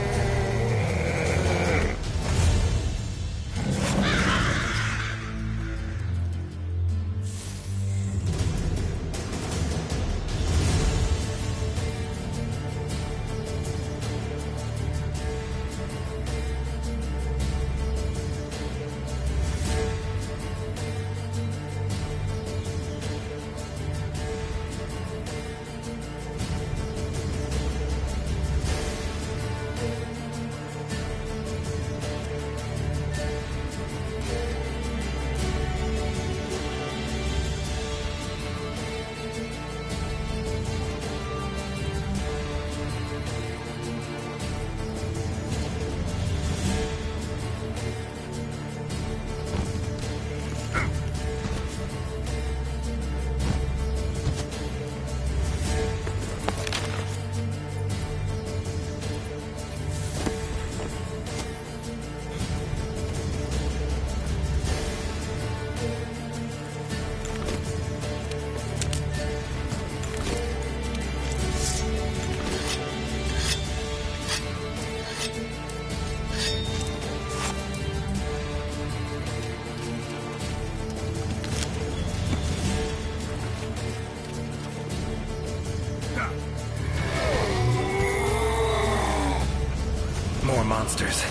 monsters.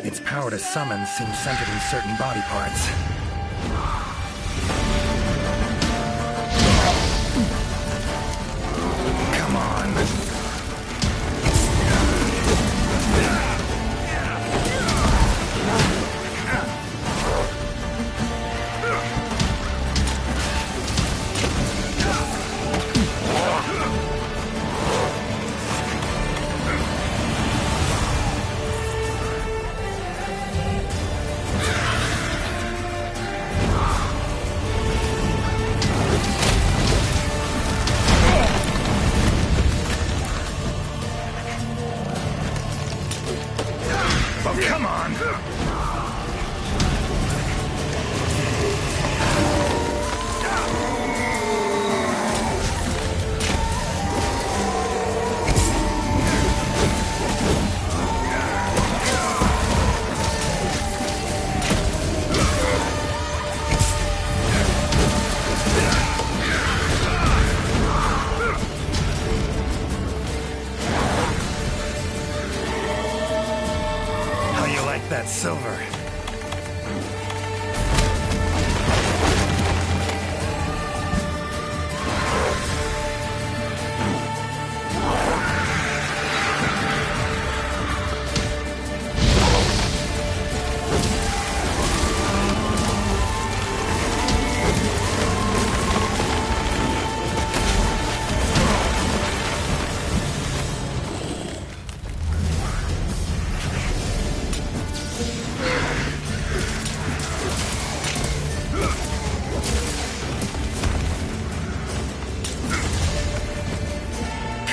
Its power to summon seems centered in certain body parts. Come on. Come on! That silver.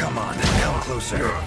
Come on, come closer.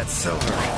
that silver.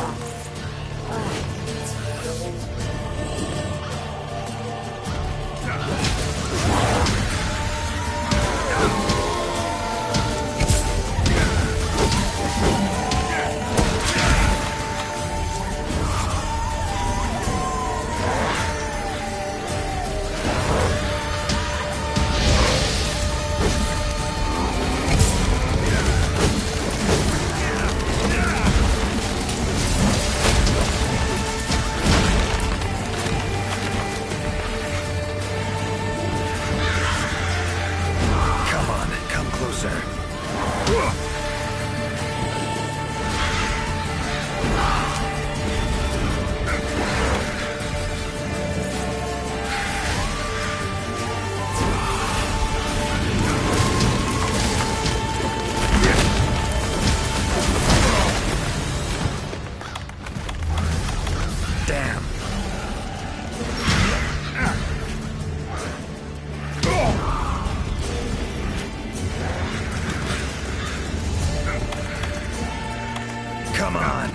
Come on.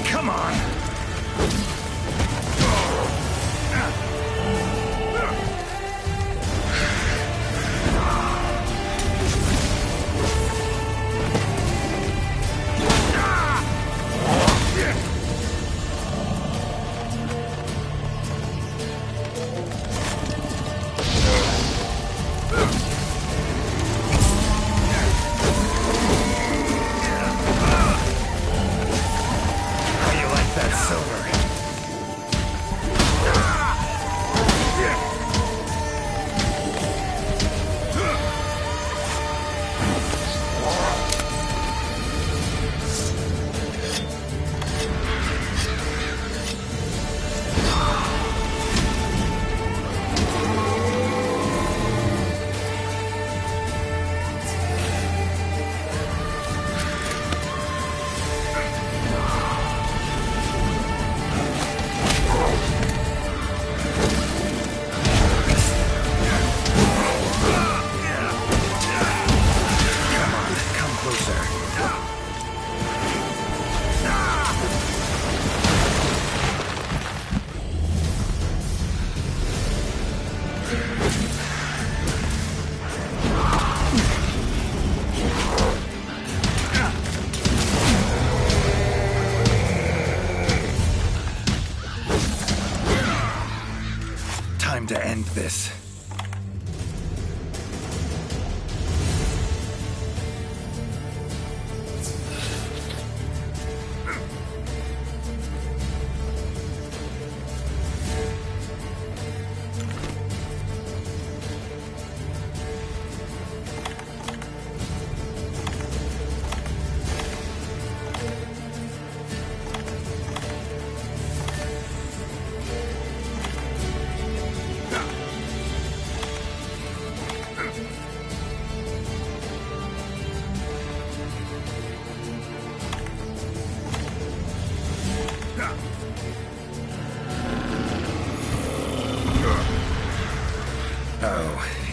Come on! Time to end this.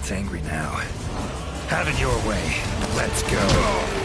It's angry now. Have it your way. Let's go.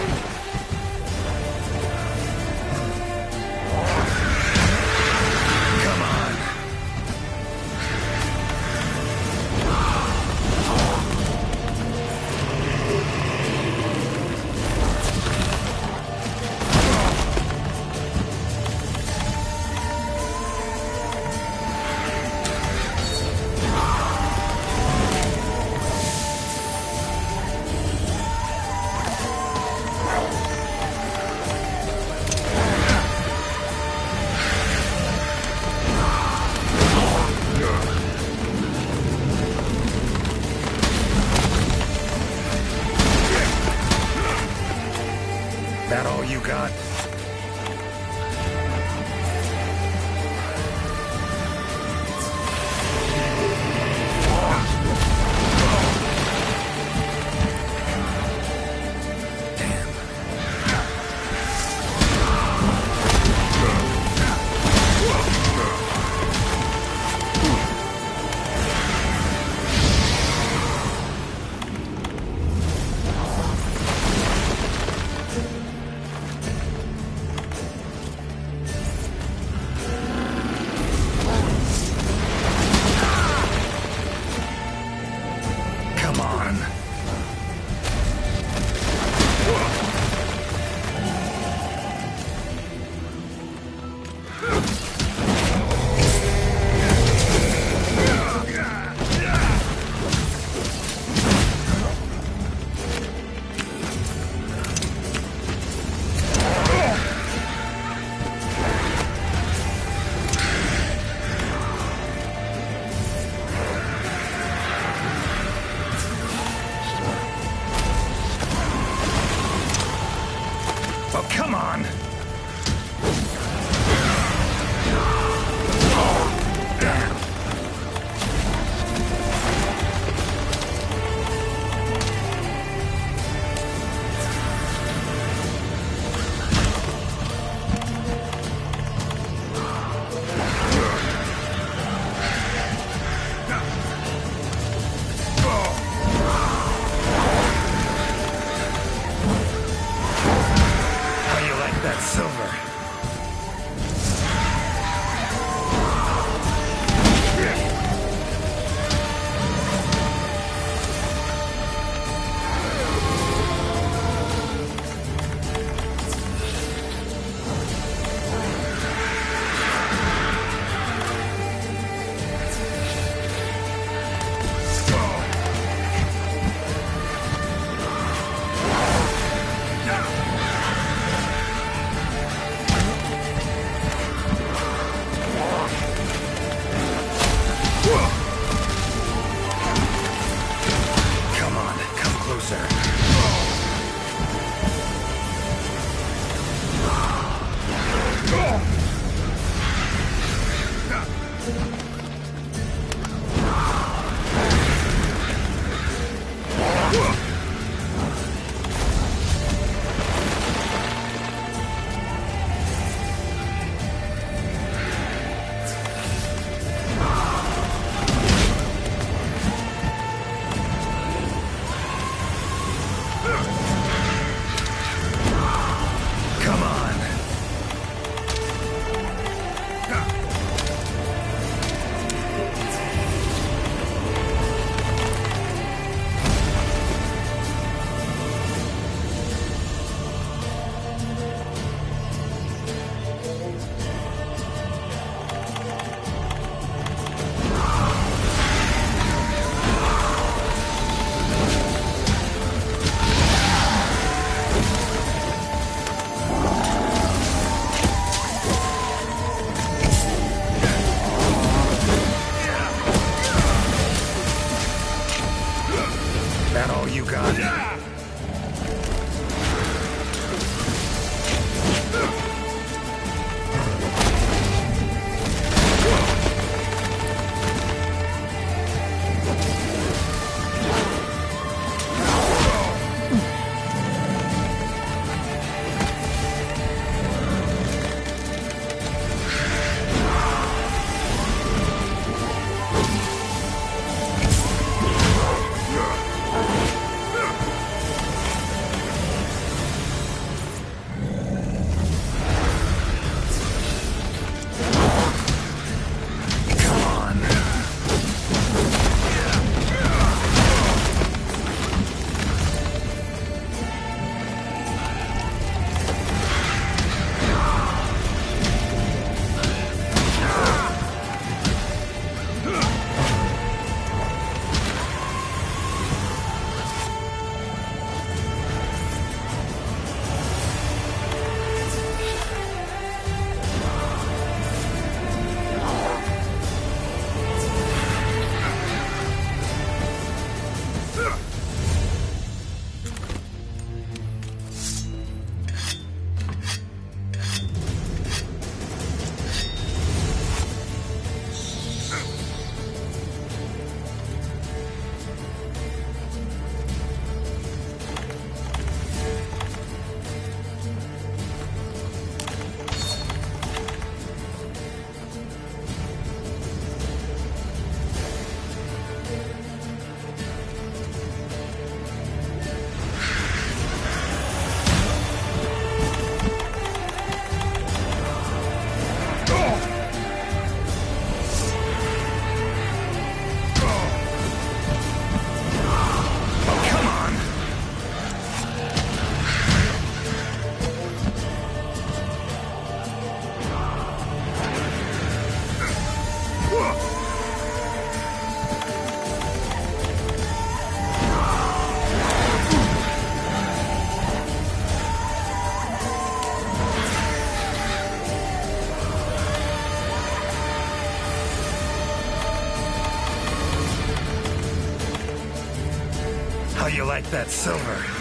How you like that silver?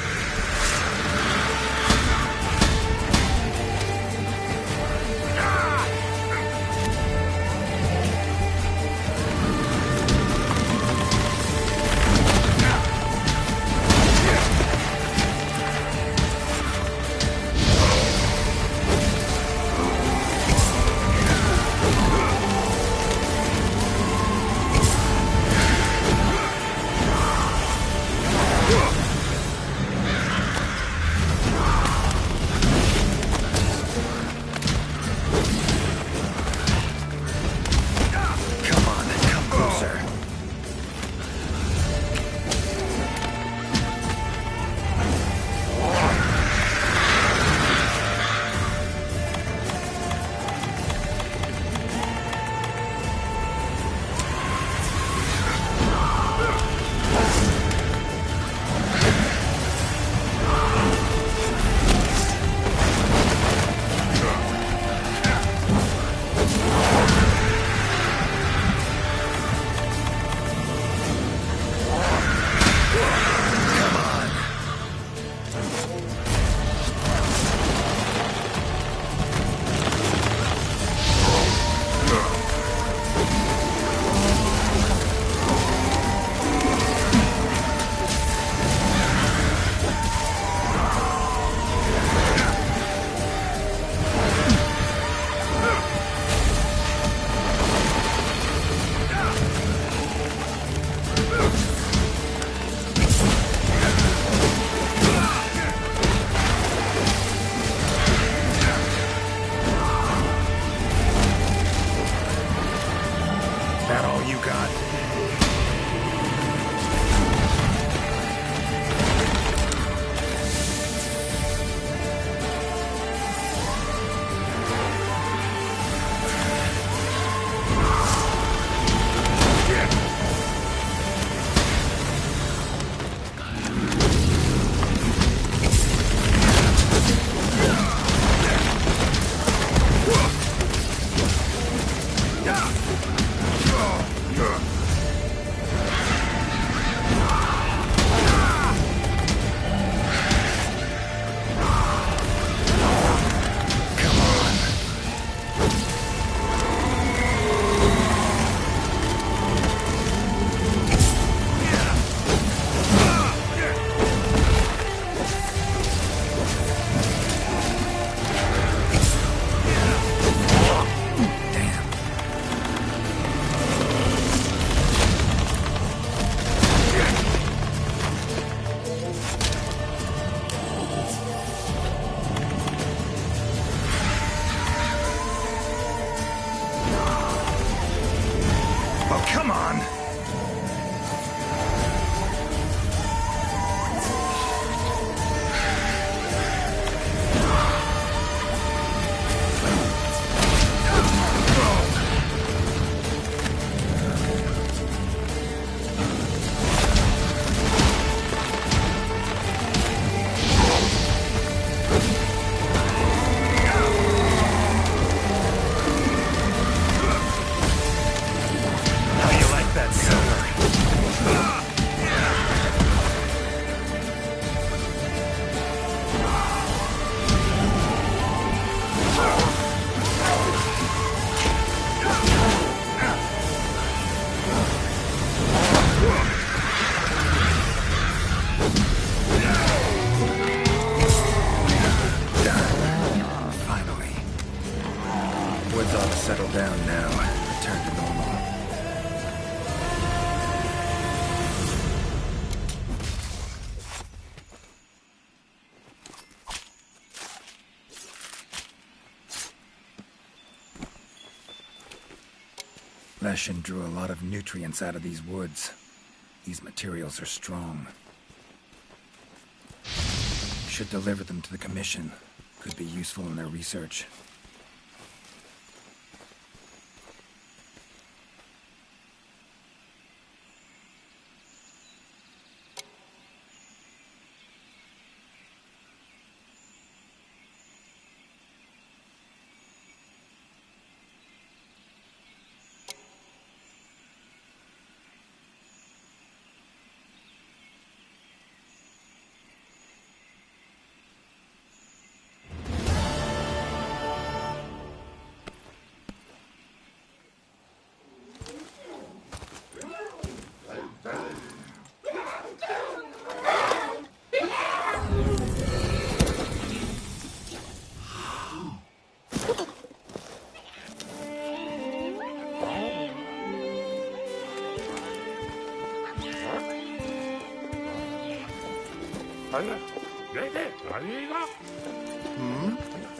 Settle down now. Return to normal. Leshen drew a lot of nutrients out of these woods. These materials are strong. Should deliver them to the Commission. Could be useful in their research.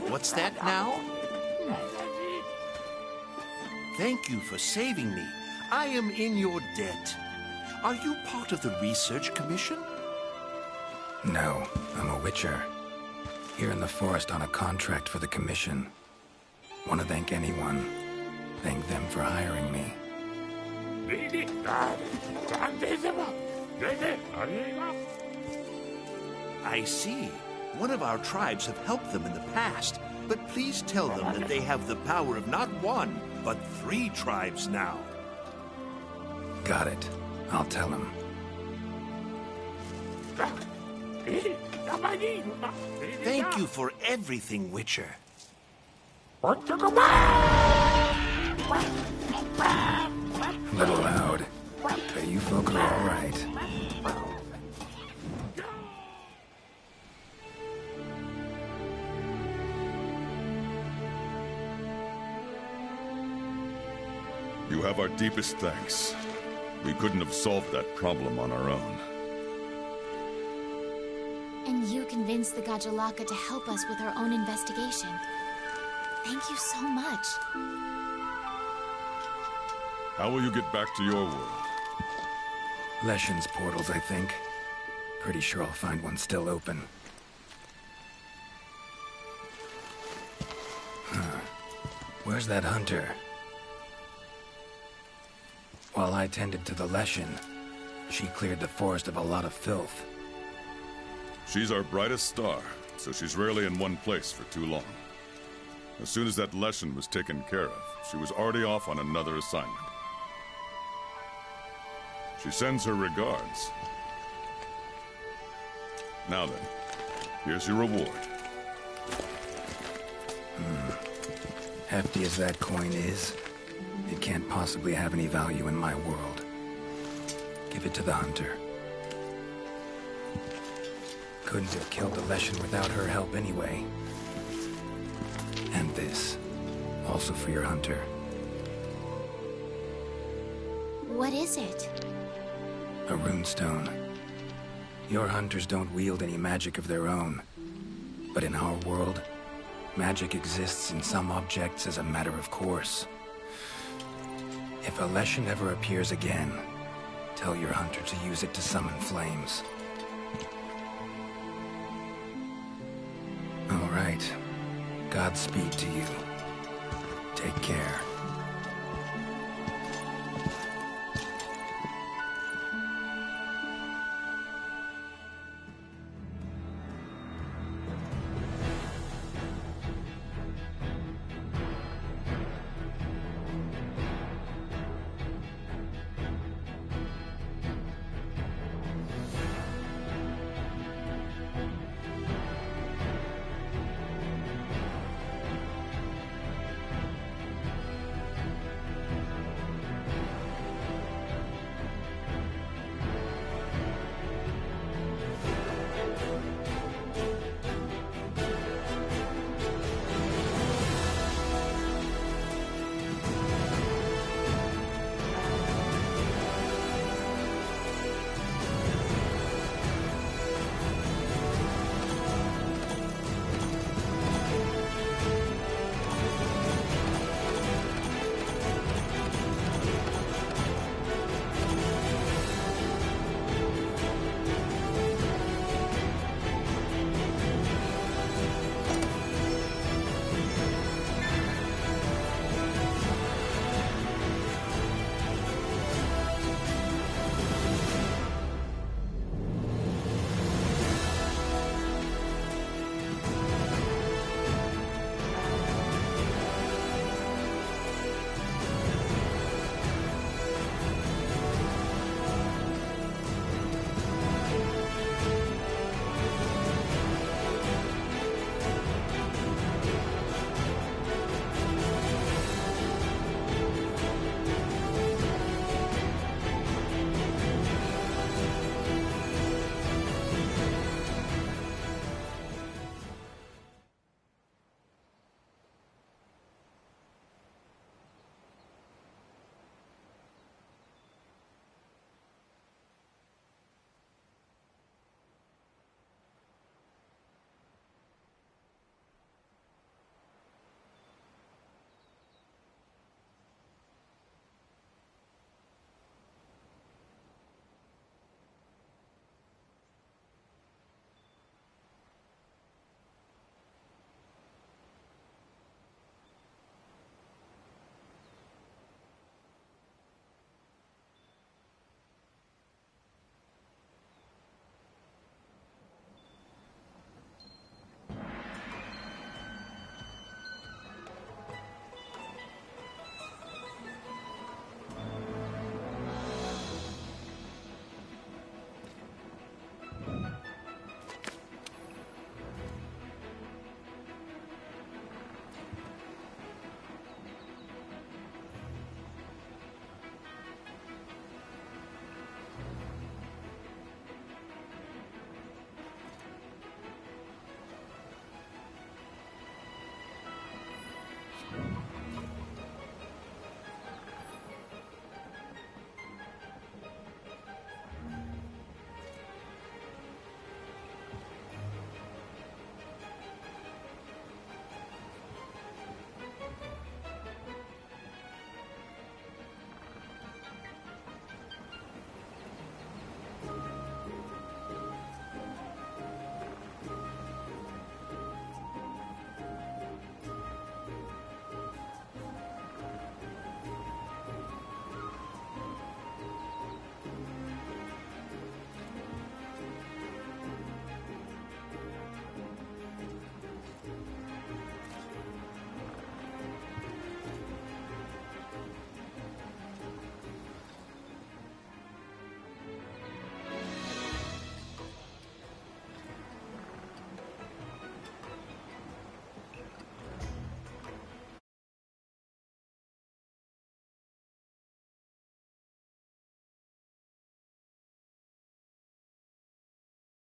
What's that now? Thank you for saving me. I am in your debt. Are you part of the Research Commission? No, I'm a witcher. Here in the forest on a contract for the Commission. Want to thank anyone. Thank them for hiring me. I see. One of our tribes have helped them in the past, but please tell them that they have the power of not one, but 3 tribes now. Got it. I'll tell him. Thank you for everything, Witcher. Little loud. But you folk are all right. You have our deepest thanks. We couldn't have solved that problem on our own. And you convinced the Gajalaka to help us with our own investigation. Thank you so much. How will you get back to your world? Leshen's portals, I think. Pretty sure I'll find one still open. Huh. Where's that hunter? While I tended to the Leshen, she cleared the forest of a lot of filth. She's our brightest star, so she's rarely in one place for too long. As soon as that Leshen was taken care of, she was already off on another assignment. She sends her regards. Now then, here's your reward. Hefty as that coin is, it can't possibly have any value in my world. Give it to the hunter. Couldn't have killed the Leshen without her help anyway. And this, also for your hunter. What is it? A runestone. Your hunters don't wield any magic of their own. But in our world, magic exists in some objects as a matter of course. If a Leshen ever appears again, tell your hunter to use it to summon flames. All right. Godspeed to you. Take care.